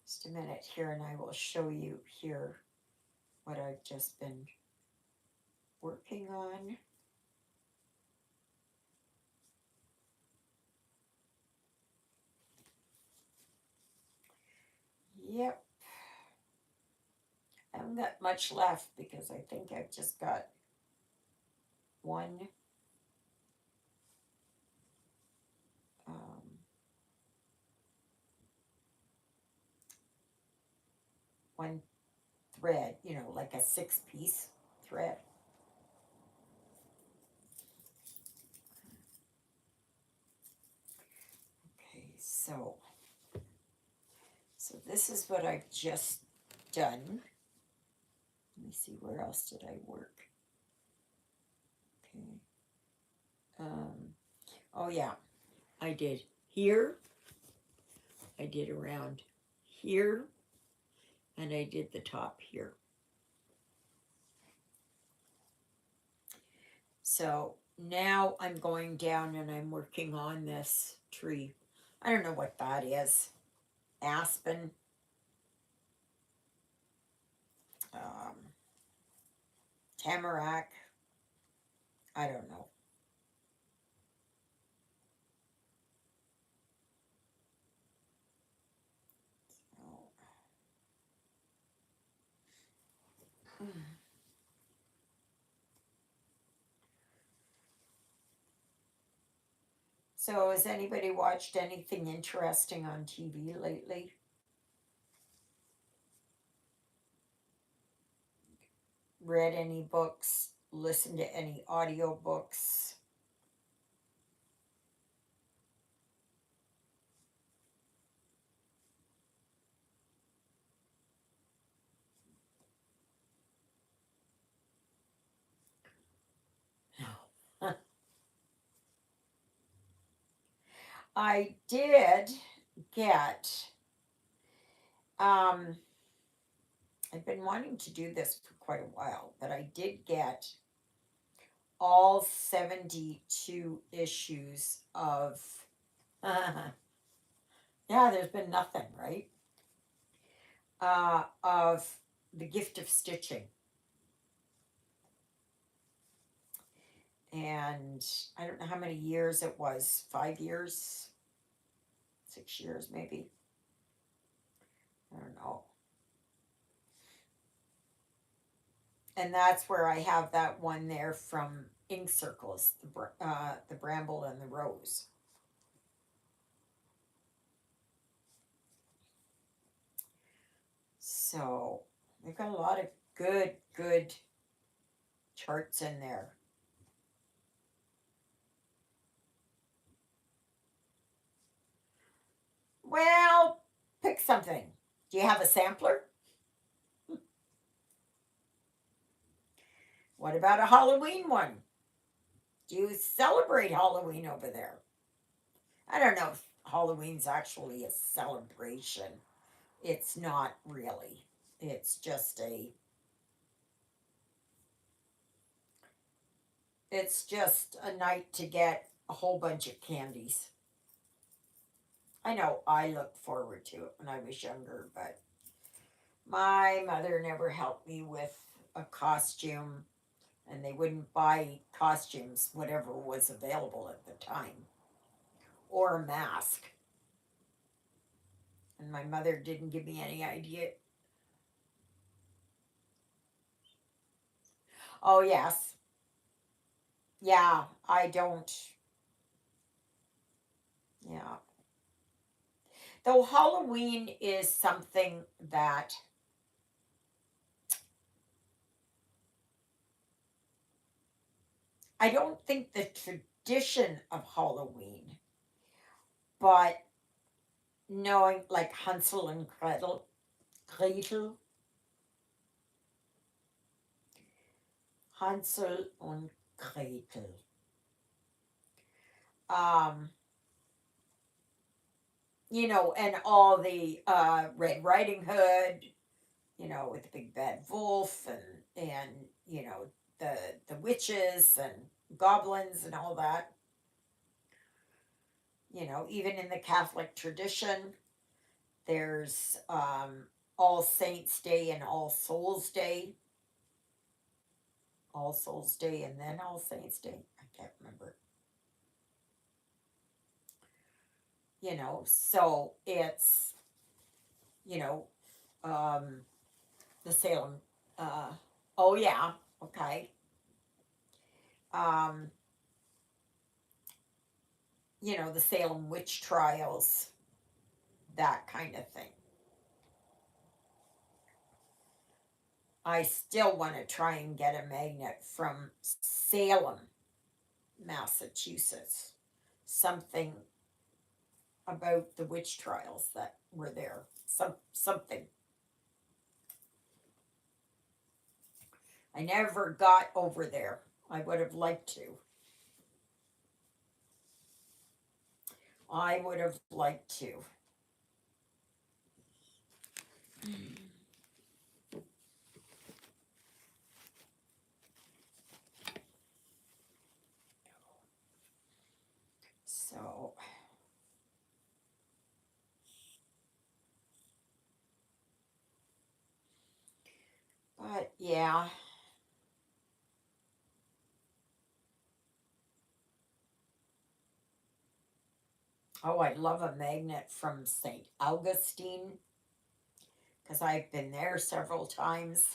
S1: Just a minute here, and I will show you here what I've just been working on. Yep. I haven't got much left because I think I've just got one um, one thread, you know, like a 6-piece thread. Okay, so this is what I've just done. Let me see, where else did I work? Okay. Oh yeah, I did here, I did around here, and I did the top here. So now I'm going down and I'm working on this tree. I don't know what that is. Aspen. Um, Tamarack. I don't know. So has anybody watched anything interesting on TV lately? Read any books? Listened to any audiobooks? No. I did get um I've been wanting to do this for quite a while, but I did get all 72 issues of yeah, there's been nothing, right? Of The Gift of Stitching. And I don't know how many years it was, 5 years, 6 years maybe. I don't know. And that's where I have that one there from Ink Circles, the Bramble and the Rose. So they've got a lot of good charts in there. Well, pick something. Do you have a sampler? What about a Halloween one? Do you celebrate Halloween over there? I don't know if Halloween's actually a celebration. It's not really. It's just a it's just a night to get a whole bunch of candies. I know I looked forward to it when I was younger, but my mother never helped me with a costume, and they wouldn't buy costumes, whatever was available at the time, or a mask. And my mother didn't give me any idea. Oh, yes. Yeah, I don't. Though Halloween is something that I don't think the tradition of Halloween, but knowing like Hansel and Gretel, Hansel und Gretel, um, and all the Red Riding Hood, with the big bad wolf and the the witches and goblins and all that. Even in the Catholic tradition, there's All Saints Day and All Souls Day, and then All Saints Day. I can't remember. So it's you know um, the Salem. Uh, oh yeah, okay. Um, the Salem witch trials, that kind of thing. I still want to try and get a magnet from Salem, Massachusetts. Something about the witch trials that were there. Something. I never got over there. I would have liked to. I would have liked to. So, but yeah. Oh, I'd love a magnet from St. Augustine because I've been there several times.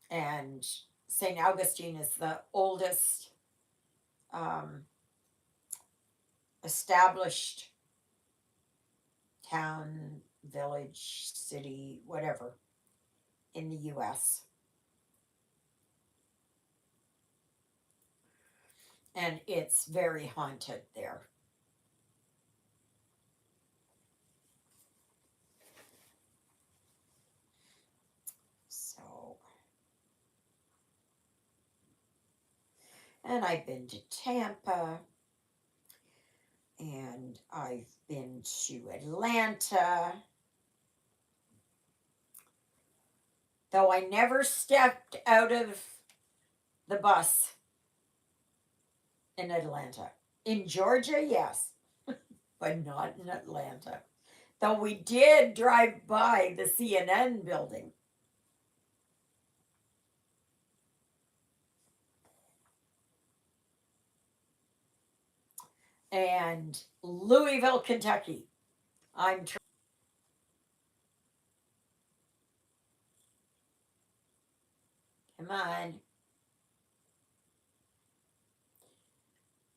S1: And St. Augustine is the oldest um, established town, village, city, whatever, in the US. And it's very haunted there. So, and I've been to Tampa, and I've been to Atlanta, though I never stepped out of the bus in Atlanta. In Georgia, yes, but not in Atlanta. Though we did drive by the CNN building. And Louisville, Kentucky. I'm Come on.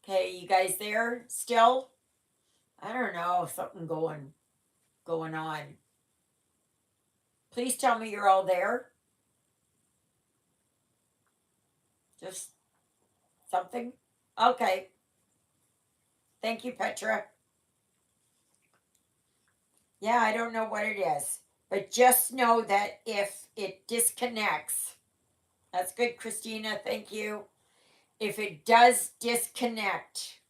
S1: Okay, you guys there still? I don't know, something going on. Please tell me you're all there. Just something. Okay. Thank you, Petra. Yeah, I don't know what it is, but just know that if it disconnects, that's good, Christina. Thank you. If it does disconnect,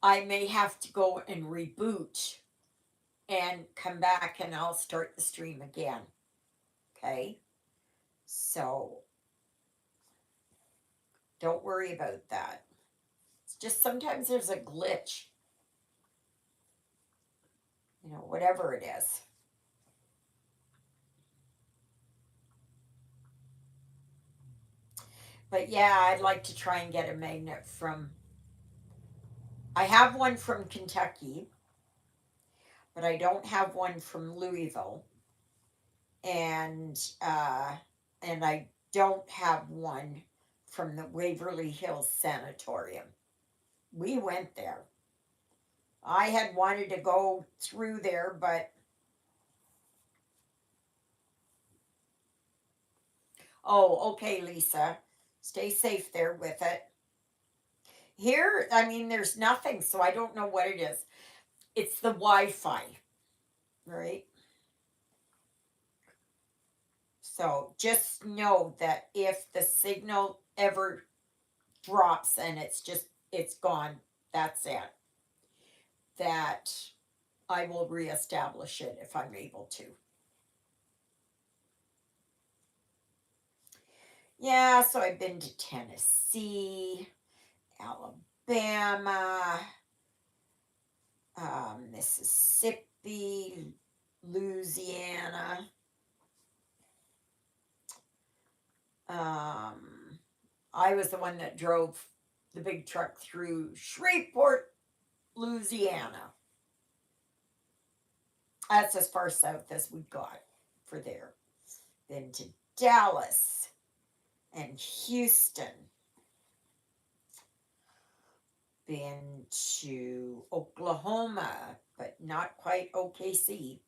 S1: I may have to go and reboot and come back and I'll start the stream again. Okay? So don't worry about that. It's just sometimes there's a glitch, whatever it is. But yeah, I'd like to try and get a magnet from. I have one from Kentucky, but I don't have one from Louisville, and I don't have one from the Waverly Hills Sanatorium. We went there. I had wanted to go through there, but oh, okay, Lisa. Stay safe there with it. Here, I mean, there's nothing, so I don't know what it is. It's the Wi-Fi, right? So just know that if the signal ever drops and it's gone, that's it. That I will reestablish it if I'm able to. Yeah, so I've been to Tennessee, Alabama, Mississippi, Louisiana. Um, I was the one that drove the big truck through Shreveport, Louisiana. That's as far south as we got for there. Been to Dallas and Houston. Been to Oklahoma, but not quite OKC.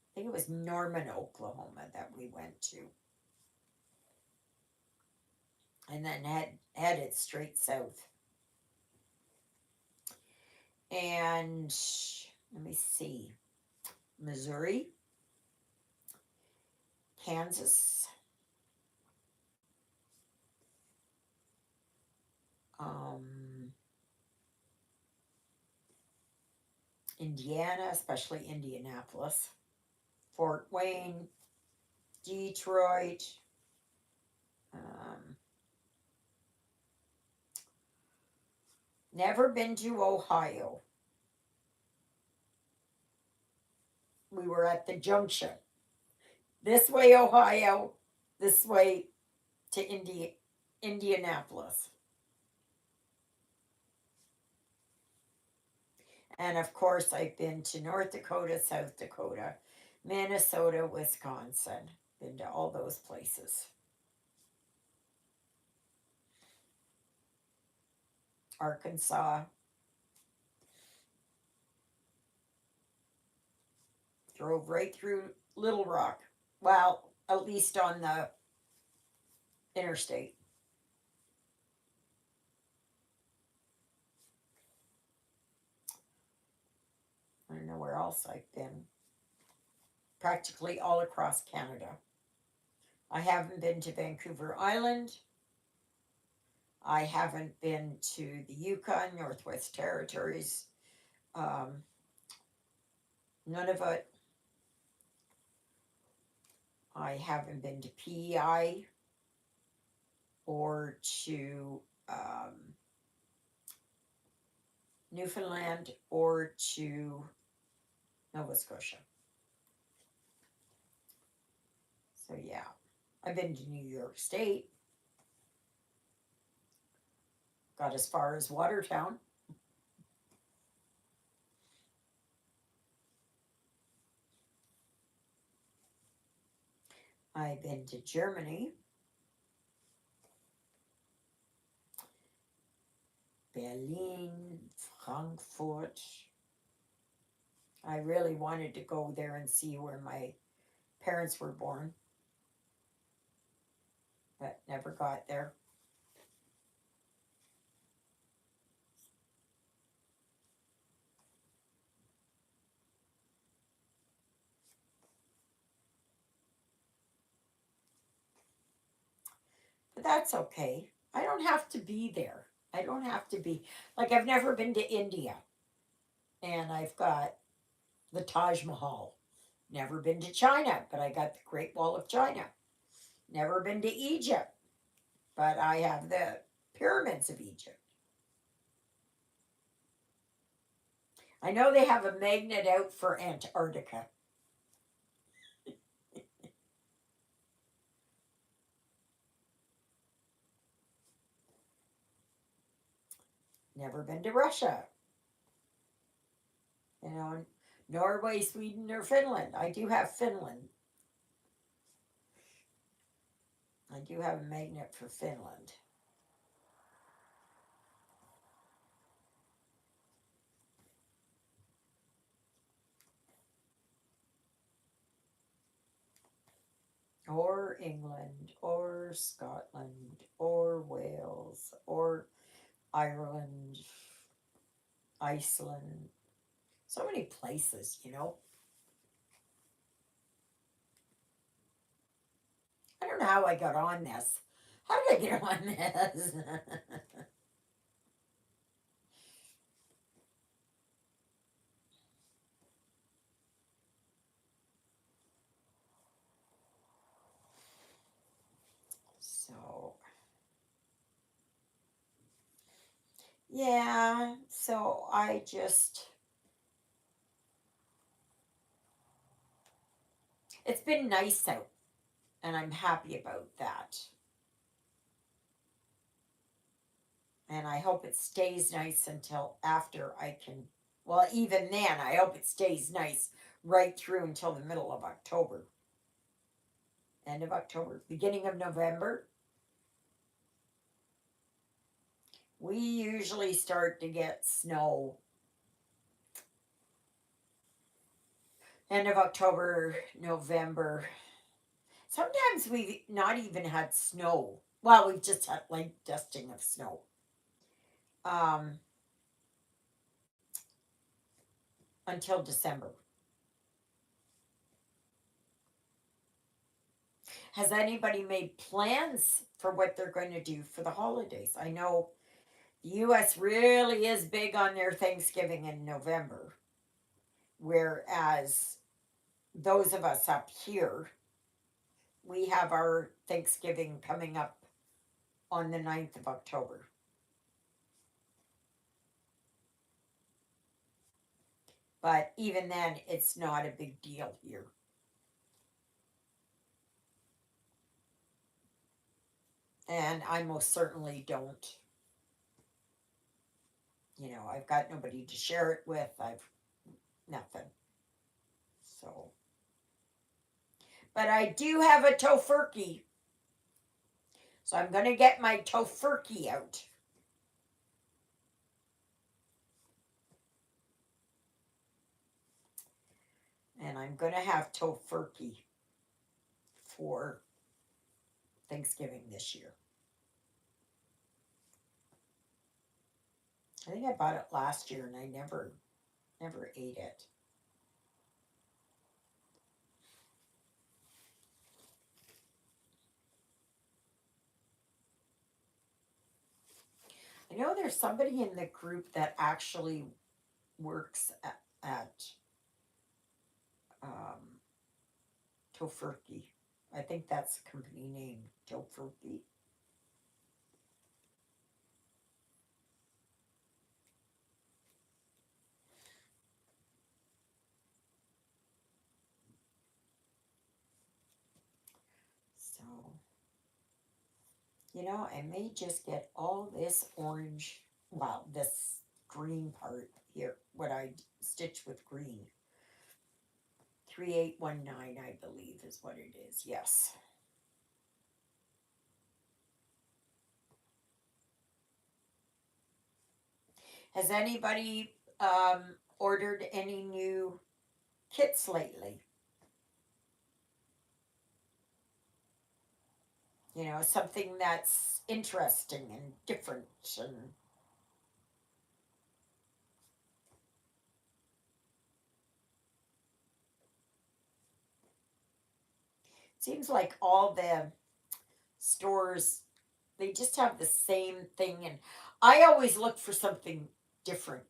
S1: I think it was Norman, Oklahoma that we went to. And then headed straight south. And let me see. Missouri, Kansas, um, Indiana, especially Indianapolis, Fort Wayne, Detroit, um, never been to Ohio. We were at the junction. This way, Ohio, this way to Indianapolis. And of course, I've been to North Dakota, South Dakota, Minnesota, Wisconsin. Been to all those places. Arkansas. Drove right through Little Rock. Well, at least on the interstate. I don't know where else I've been. Practically all across Canada. I haven't been to Vancouver Island. I haven't been to the Yukon, Northwest Territories. Um, None of it. I haven't been to PEI or to Newfoundland or to Nova Scotia. So, yeah. I've been to New York State. Got as far as Watertown. I've been to Germany, Berlin, Frankfurt. I really wanted to go there and see where my parents were born, but never got there. But that's okay. I don't have to be there. I don't have to be. Like, I've never been to India, and I've got the Taj Mahal. Never been to China, but I got the Great Wall of China. Never been to Egypt, but I have the pyramids of Egypt. I know they have a magnet out for Antarctica. Never been to Russia. You know, Norway, Sweden, or Finland. I do have Finland. I do have a magnet for Finland. or England, or Scotland, or Wales, or Ireland, Iceland. So many places, you know. I don't know how I got on this. How did I get on this? So, yeah, so it's been nice out, and I'm happy about that. And I hope it stays nice until after I can, well, even then, I hope it stays nice right through until the middle of October. End of October, beginning of November. We usually start to get snow end of October, November. Sometimes we've not even had snow. Well, we've just had light dusting of snow. Um, until December. Has anybody made plans for what they're going to do for the holidays? I know the US really is big on their Thanksgiving in November, whereas those of us up here, we have our Thanksgiving coming up on the 9th of October. But even then, it's not a big deal here. And I most certainly don't. I've got nobody to share it with. I've nothing. So, but I do have a tofurkey. So I'm going to get my tofurkey out. And I'm going to have tofurkey for Thanksgiving this year. I think I bought it last year and I never ate it. I know there's somebody in the group that actually works at um, Tofurkey. I think that's the company name, Tofurkey. So, I may just get all this orange, well, this green part here, what I stitch with green. 3819, I believe, is what it is. Yes. Has anybody ordered any new kits lately? Something that's interesting and different and seems like all the stores they just have the same thing, and I always look for something different,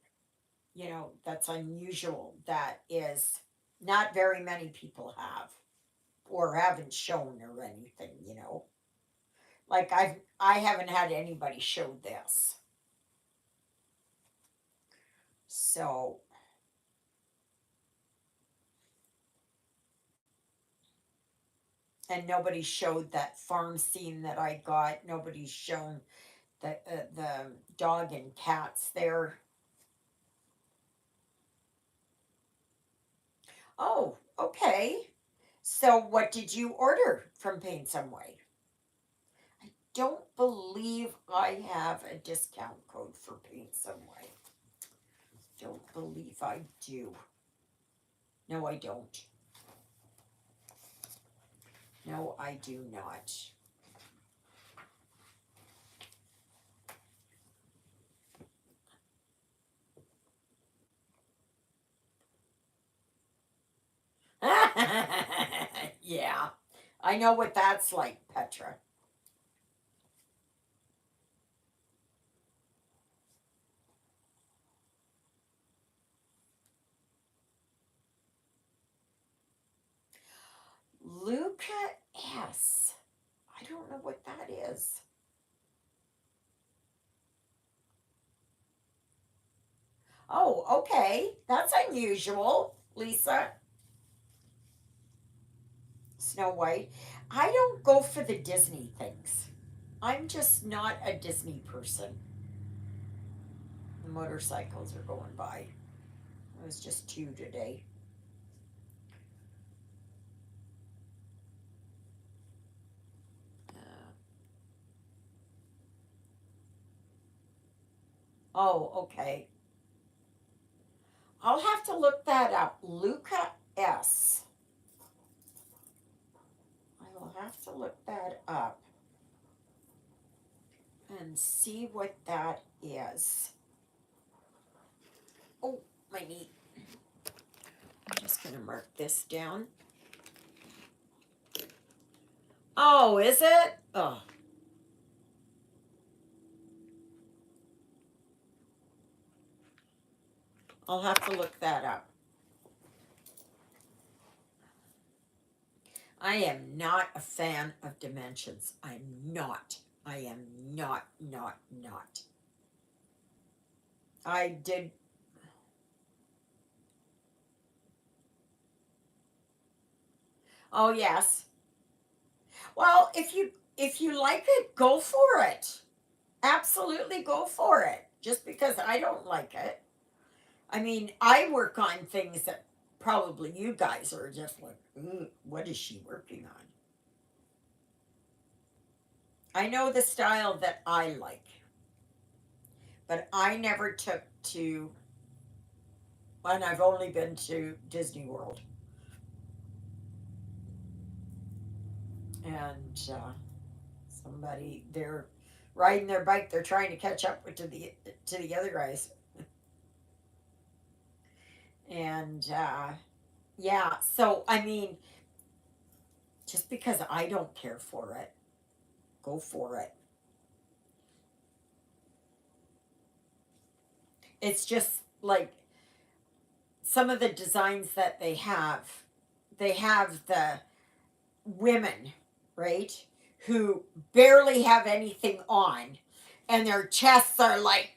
S1: that's unusual, that is not very many people have or haven't shown or anything. Like I haven't had anybody show this. So, and nobody showed that farm scene that I got. Nobody's shown the dog and cats there. Oh, okay. So what did you order from Paint Some Way? I don't believe I have a discount code for Paint Some Way. Don't believe I do. No, I don't. No, I do not. Yeah, I know what that's like, Petra. Luca S. I don't know what that is. Oh, okay. That's unusual, Lisa. Snow White. I don't go for the Disney things. I'm just not a Disney person. The motorcycles are going by. It was just two today. Oh, okay. I'll have to look that up. Luca S. I will have to look that up and see what that is. Oh, my knee. I'm just going to mark this down. Oh, is it? Oh, I'll have to look that up. I am not a fan of dimensions. I'm not. I am not. I did. Oh, yes. Well, if you like it, go for it. Absolutely go for it. Just because I don't like it. I mean, I work on things that probably you guys are just like, what is she working on? I know the style that I like, but I never took to, and I've only been to Disney World. And somebody, they're riding their bike, they're trying to catch up to the other guys. And yeah, so I mean, just because I don't care for it, go for it. It's just like some of the designs that they have the women, right, who barely have anything on, and their chests are like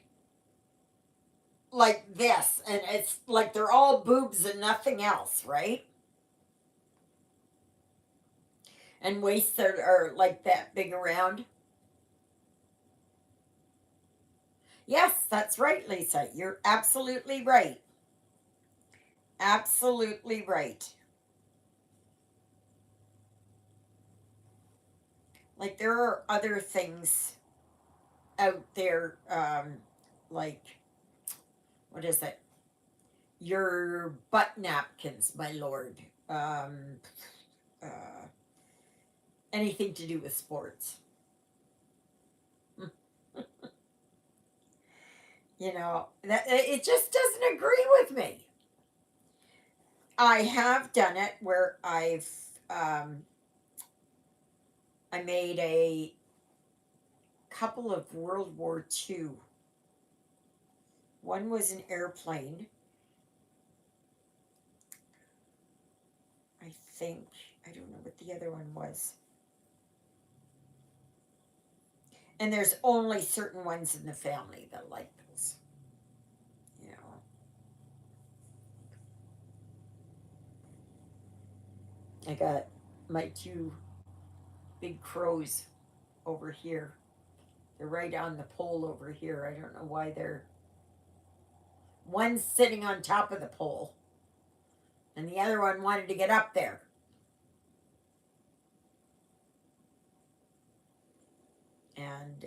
S1: this, and it's like they're all boobs and nothing else, right? And waists that are like that big around. Yes, that's right, Lisa. You're absolutely right. Absolutely right. Like there are other things out there, like what is it? Your butt napkins, my lord. Uh, Anything to do with sports. You know that it just doesn't agree with me. I have done it where um, I made a couple of World War II. One was an airplane, I think. I don't know what the other one was. And there's only certain ones in the family that like those. You know, I got my two big crows over here. They're right on the pole over here. I don't know why they're. One's sitting on top of the pole, and the other one wanted to get up there. And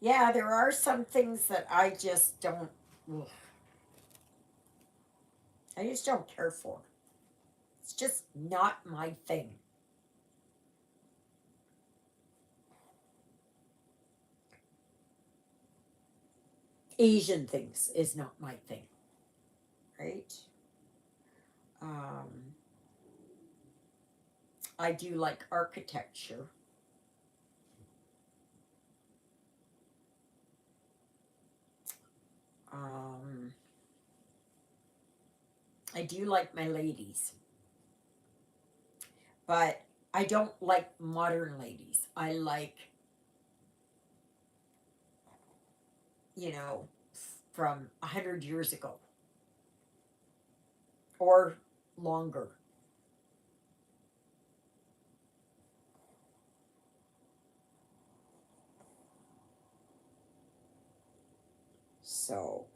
S1: yeah, there are some things that I just don't. Ugh. I just don't care for. It's just not my thing. Asian things is not my thing, right? Um, I do like architecture. Um, I do like my ladies, but I don't like modern ladies. I like, you know, from 100 years ago or longer. So,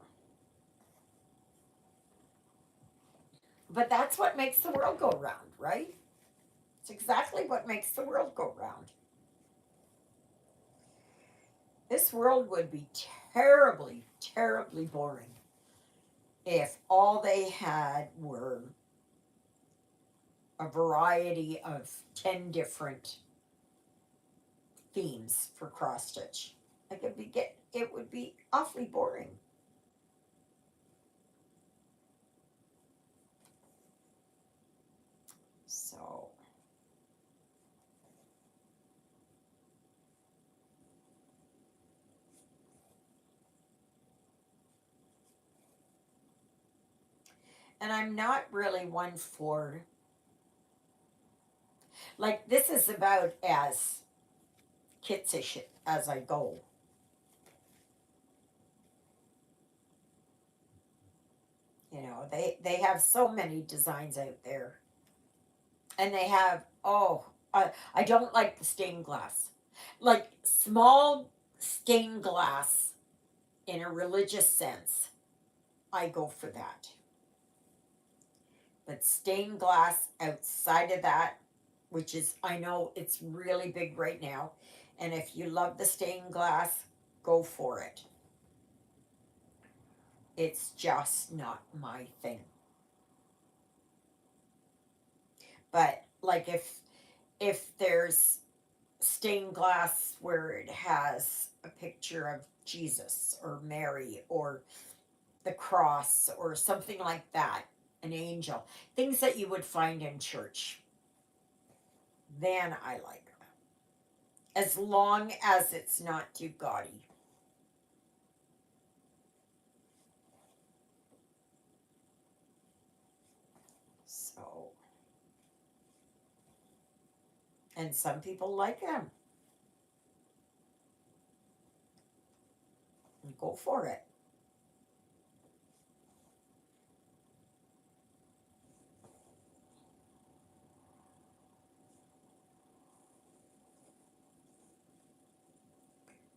S1: but that's what makes the world go round, right? It's exactly what makes the world go round. This world would be terribly, terribly boring if all they had were a variety of 10 different themes for cross stitch. Like it would be awfully boring. So, and I'm not really one for, like, this is about as kitsish as I go. They have so many designs out there, and they have, oh, I don't like the stained glass, like small stained glass in a religious sense. I go for that, but stained glass outside of that, which is, I know it's really big right now, and if you love the stained glass, go for it. It's just not my thing. But like if there's stained glass where it has a picture of Jesus or Mary or the cross or something like that, an angel, things that you would find in church, then I like them. As long as it's not too gaudy. So, and some people like them. Go for it.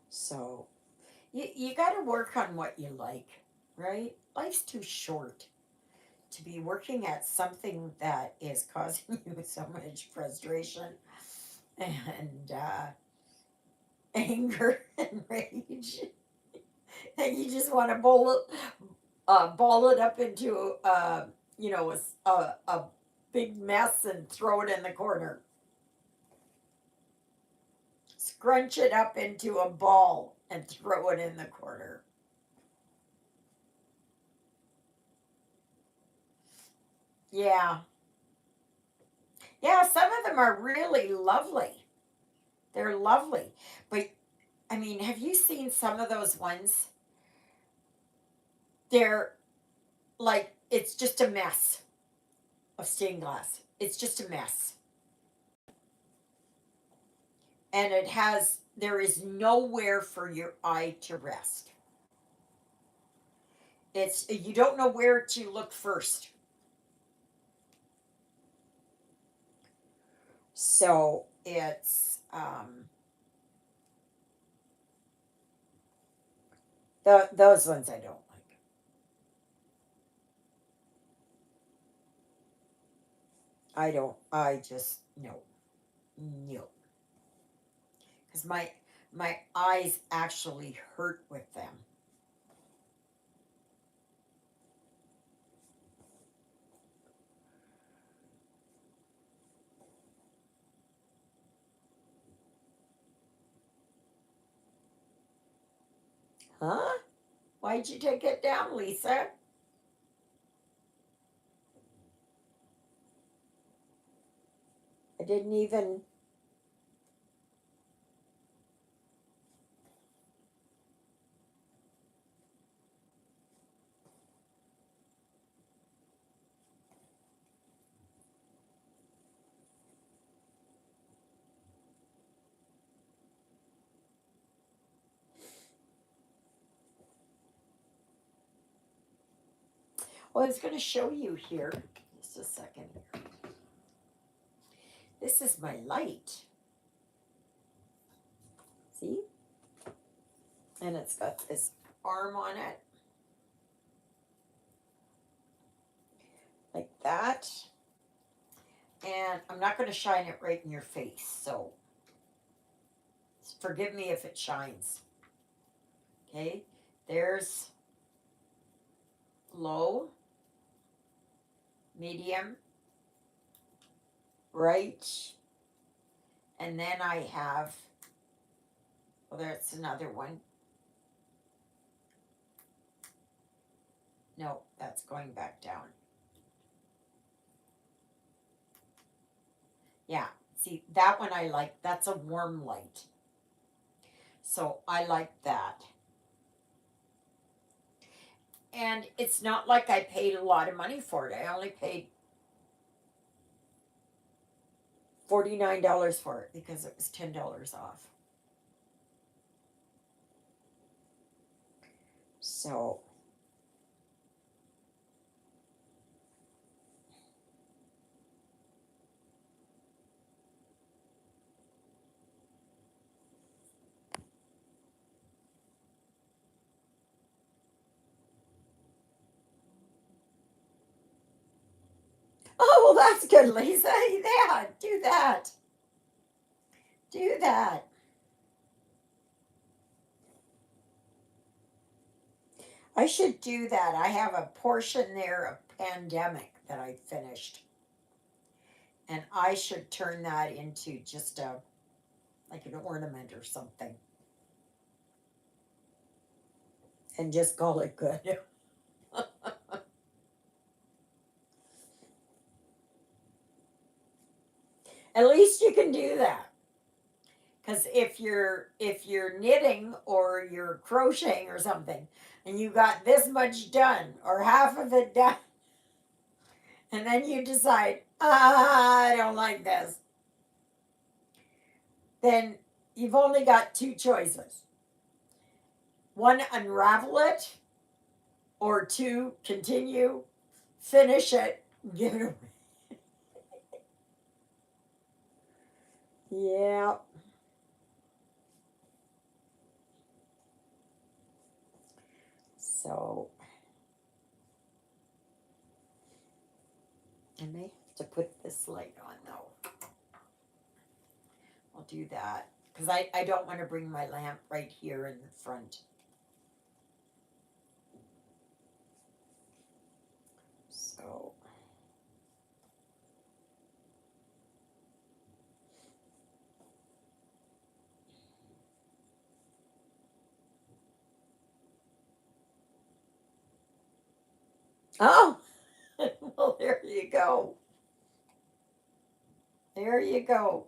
S1: So, you got to work on what you like, right? Life's too short to be working at something that is causing you so much frustration and anger and rage. And you just want to ball it up into, a big mess and throw it in the corner. Scrunch it up into a ball and throw it in the corner. Yeah. Yeah, some of them are really lovely. They're lovely. But I mean, have you seen some of those ones? They're like, it's just a mess of stained glass. It's just a mess. And there is nowhere for your eye to rest. You don't know where to look first. So those ones I don't like. I just, no, no. Because my eyes actually hurt with them. Huh? Why'd you take it down, Lisa? I didn't even. Well, I was going to show you here. Just a second here. This is my light. See? And it's got this arm on it. Like that. And I'm not going to shine it right in your face. So forgive me if it shines. Okay? There's low, medium, right, and then I have, well, that's another one. No, that's going back down. Yeah, see, that one I like. That's a warm light. So I like that. And it's not like I paid a lot of money for it. I only paid $49 for it because it was $10 off. So oh, well, that's good, Lisa. Yeah, do that. Do that. I should do that. I have a portion there of Pandemic that I finished. And I should turn that into just a like an ornament or something. And just call it good. At least you can do that. Because if you're knitting or you're crocheting or something, and you got this much done or half of it done, and then you decide, I don't like this, then you've only got two choices. One, unravel it, or two, continue, finish it, give it away. Yeah. So I may have to put this light on though. I'll do that. Because I don't want to bring my lamp right here in the front. So. Oh! Well, there you go. There you go.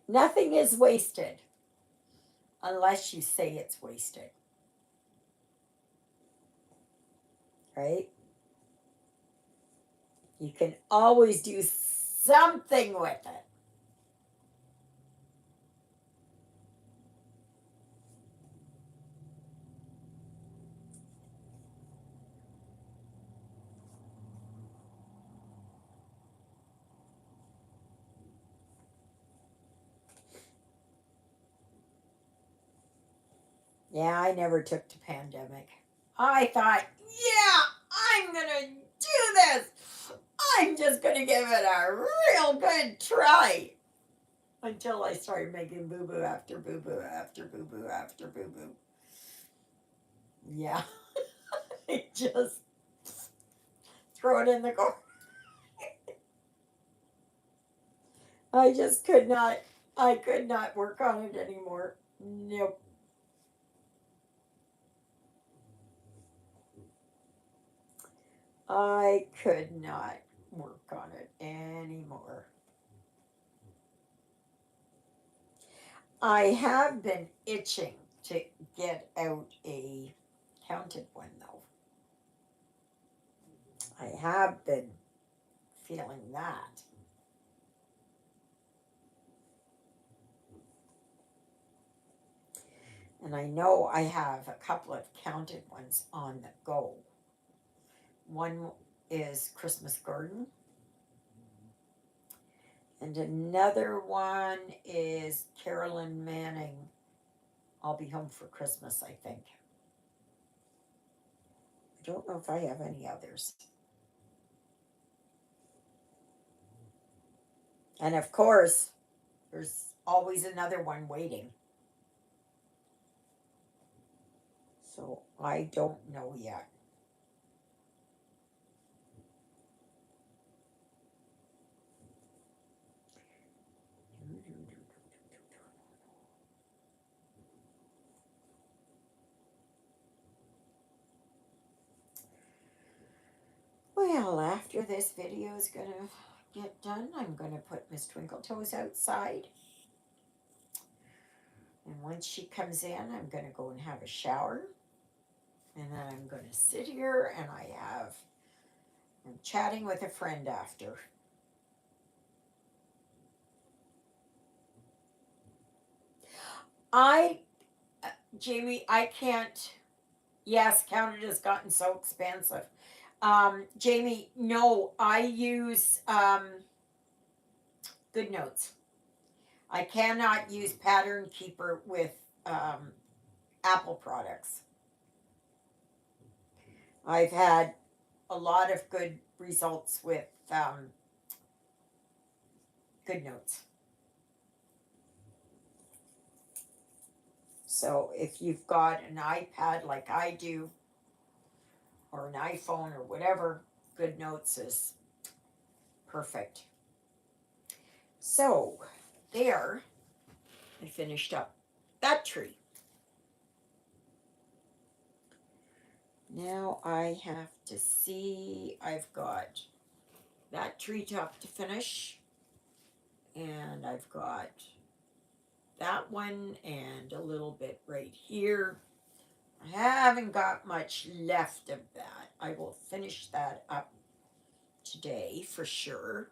S1: Nothing is wasted unless you say it's wasted. Right? You can always do something with it. Yeah, I never took to Pandemic. I thought, yeah, I'm going to do this. I'm just going to give it a real good try. Until I started making boo boo after boo boo after boo boo after boo boo. Yeah. I just throw it in the corner. I just could not, I could not work on it anymore. Nope. I could not work on it anymore. I have been itching to get out a counted one though. I have been feeling that. And I know I have a couple of counted ones on the go. One is Christmas Garden, and another one is Carolyn Manning. I'll be home for Christmas, I think. I don't know if I have any others. And of course, there's always another one waiting. So I don't know yet. Well, after this video is going to get done, I'm going to put Miss Twinkle Toes outside. And once she comes in, I'm going to go and have a shower. And then I'm going to sit here and I'm chatting with a friend after. I, Jamie, I can't, yes, Canada's gotten so expensive. Jamie, no, I use Good Notes. I cannot use Pattern Keeper with Apple products. I've had a lot of good results with Good Notes. So if you've got an iPad like I do, or an iPhone or whatever, Good Notes is perfect. So there, I finished up that tree. Now I have to see, I've got that treetop to finish, and I've got that one and a little bit right here. I haven't got much left of that. I will finish that up today for sure.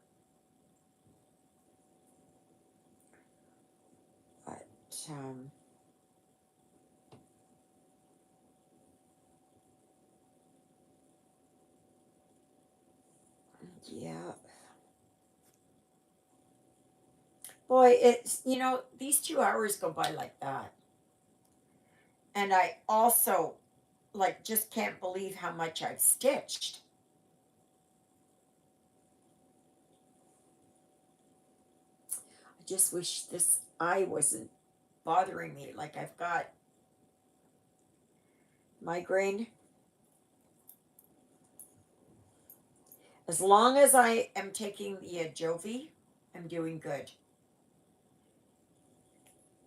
S1: But yeah. Boy, it's, these 2 hours go by like that. And I also, like, just can't believe how much I've stitched. I just wish this eye wasn't bothering me. Like, I've got migraine. As long as I am taking the Ajovy, I'm doing good.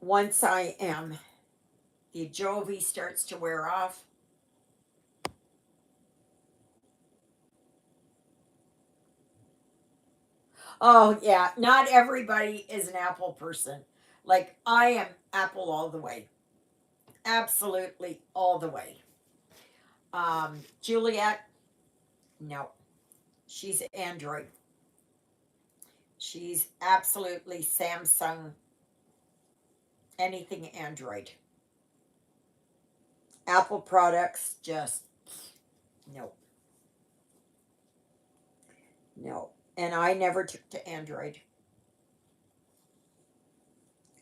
S1: Once the Ajovy starts to wear off, oh yeah, not everybody is an Apple person. Like, I am Apple all the way. Absolutely all the way. Juliet, no. She's Android. She's absolutely Samsung, anything Android. Apple products, just no. No. And I never took to Android.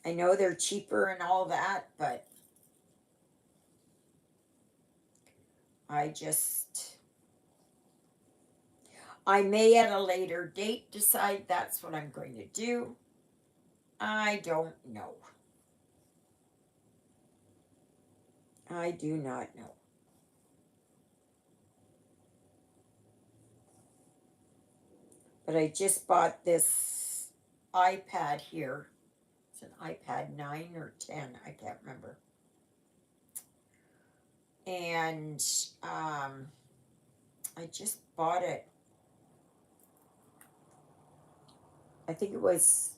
S1: I know they're cheaper and all that, but I may at a later date decide that's what I'm going to do. I don't know. I do not know. But I just bought this iPad here. It's an iPad 9 or 10, I can't remember. And I just bought it. I think it was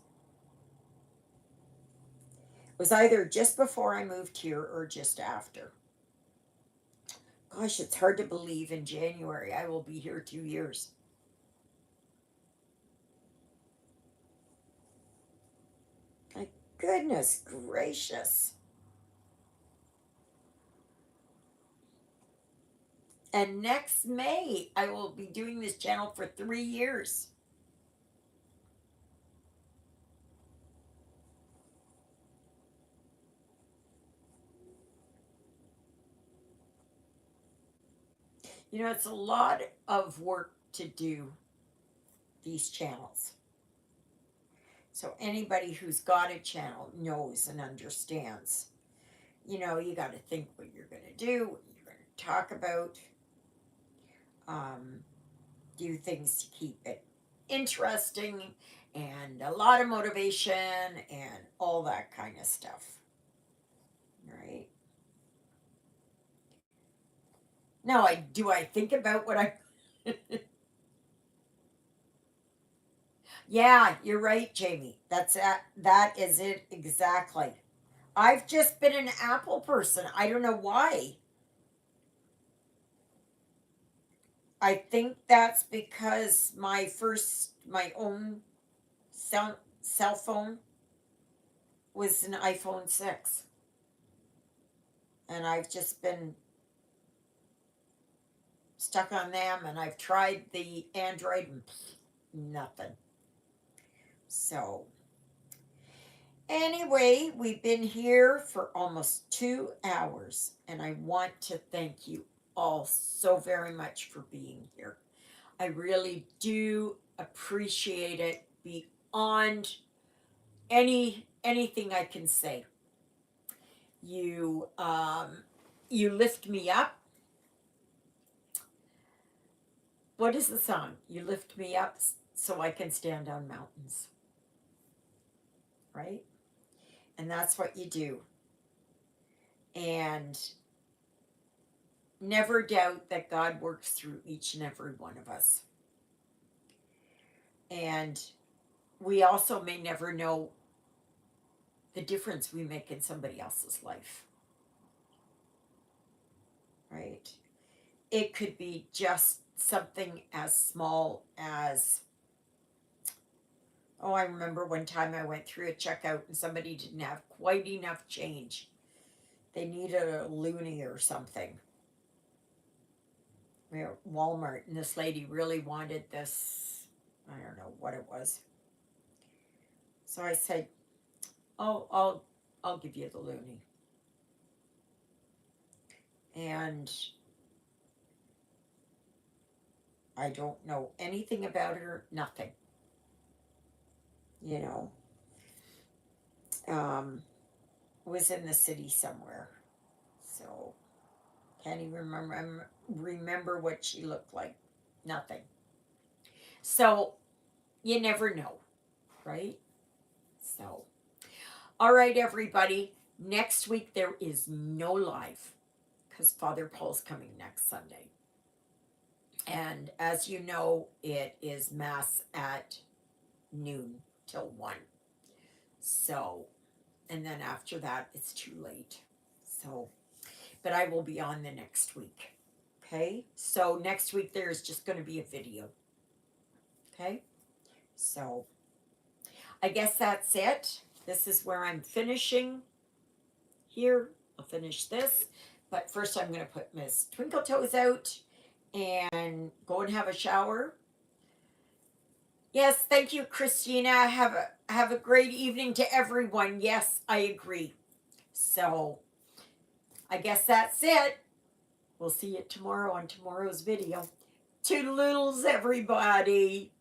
S1: either just before I moved here or just after. Gosh, it's hard to believe in January I will be here 2 years. My goodness gracious. And next May, I will be doing this channel for 3 years. You know, it's a lot of work to do these channels. So anybody who's got a channel knows and understands. You know, you got to think what you're going to do, what you're going to talk about, um, do things to keep it interesting, and a lot of motivation and all that kind of stuff. Right? Now, I think about what I. Yeah, you're right, Jamie. That is it exactly. I've just been an Apple person. I don't know why. I think that's because my own cell phone was an iPhone 6. And I've just been stuck on them, and I've tried the Android and nothing. So, anyway, we've been here for almost 2 hours, and I want to thank you all so very much for being here. I really do appreciate it beyond anything I can say. You you lift me up. What is the song? You lift me up so I can stand on mountains. Right? And that's what you do. And never doubt that God works through each and every one of us. And we also may never know the difference we make in somebody else's life. Right? It could be just something as small as, oh, I remember one time I went through a checkout and somebody didn't have quite enough change. They needed a loonie or something. We were at Walmart, and this lady really wanted this. I don't know what it was. So I said, "Oh, I'll give you the loonie." And I don't know anything about her, nothing. You know, was in the city somewhere, so can't even remember what she looked like. Nothing. So you never know, right? So, all right, everybody. Next week there is no live because Father Paul's coming next Sunday. And as you know, it is Mass at noon till 1. So, and then after that, it's too late. So, but I will be on the next week. Okay? So, next week there's just going to be a video. Okay? So, I guess that's it. This is where I'm finishing here. I'll finish this. But first, I'm going to put Miss Twinkle Toes out and go and have a shower. Yes, thank you, Christina. Have a great evening to everyone. Yes, I agree. So, I guess that's it. We'll see you tomorrow on tomorrow's video. Toodaloodles, everybody.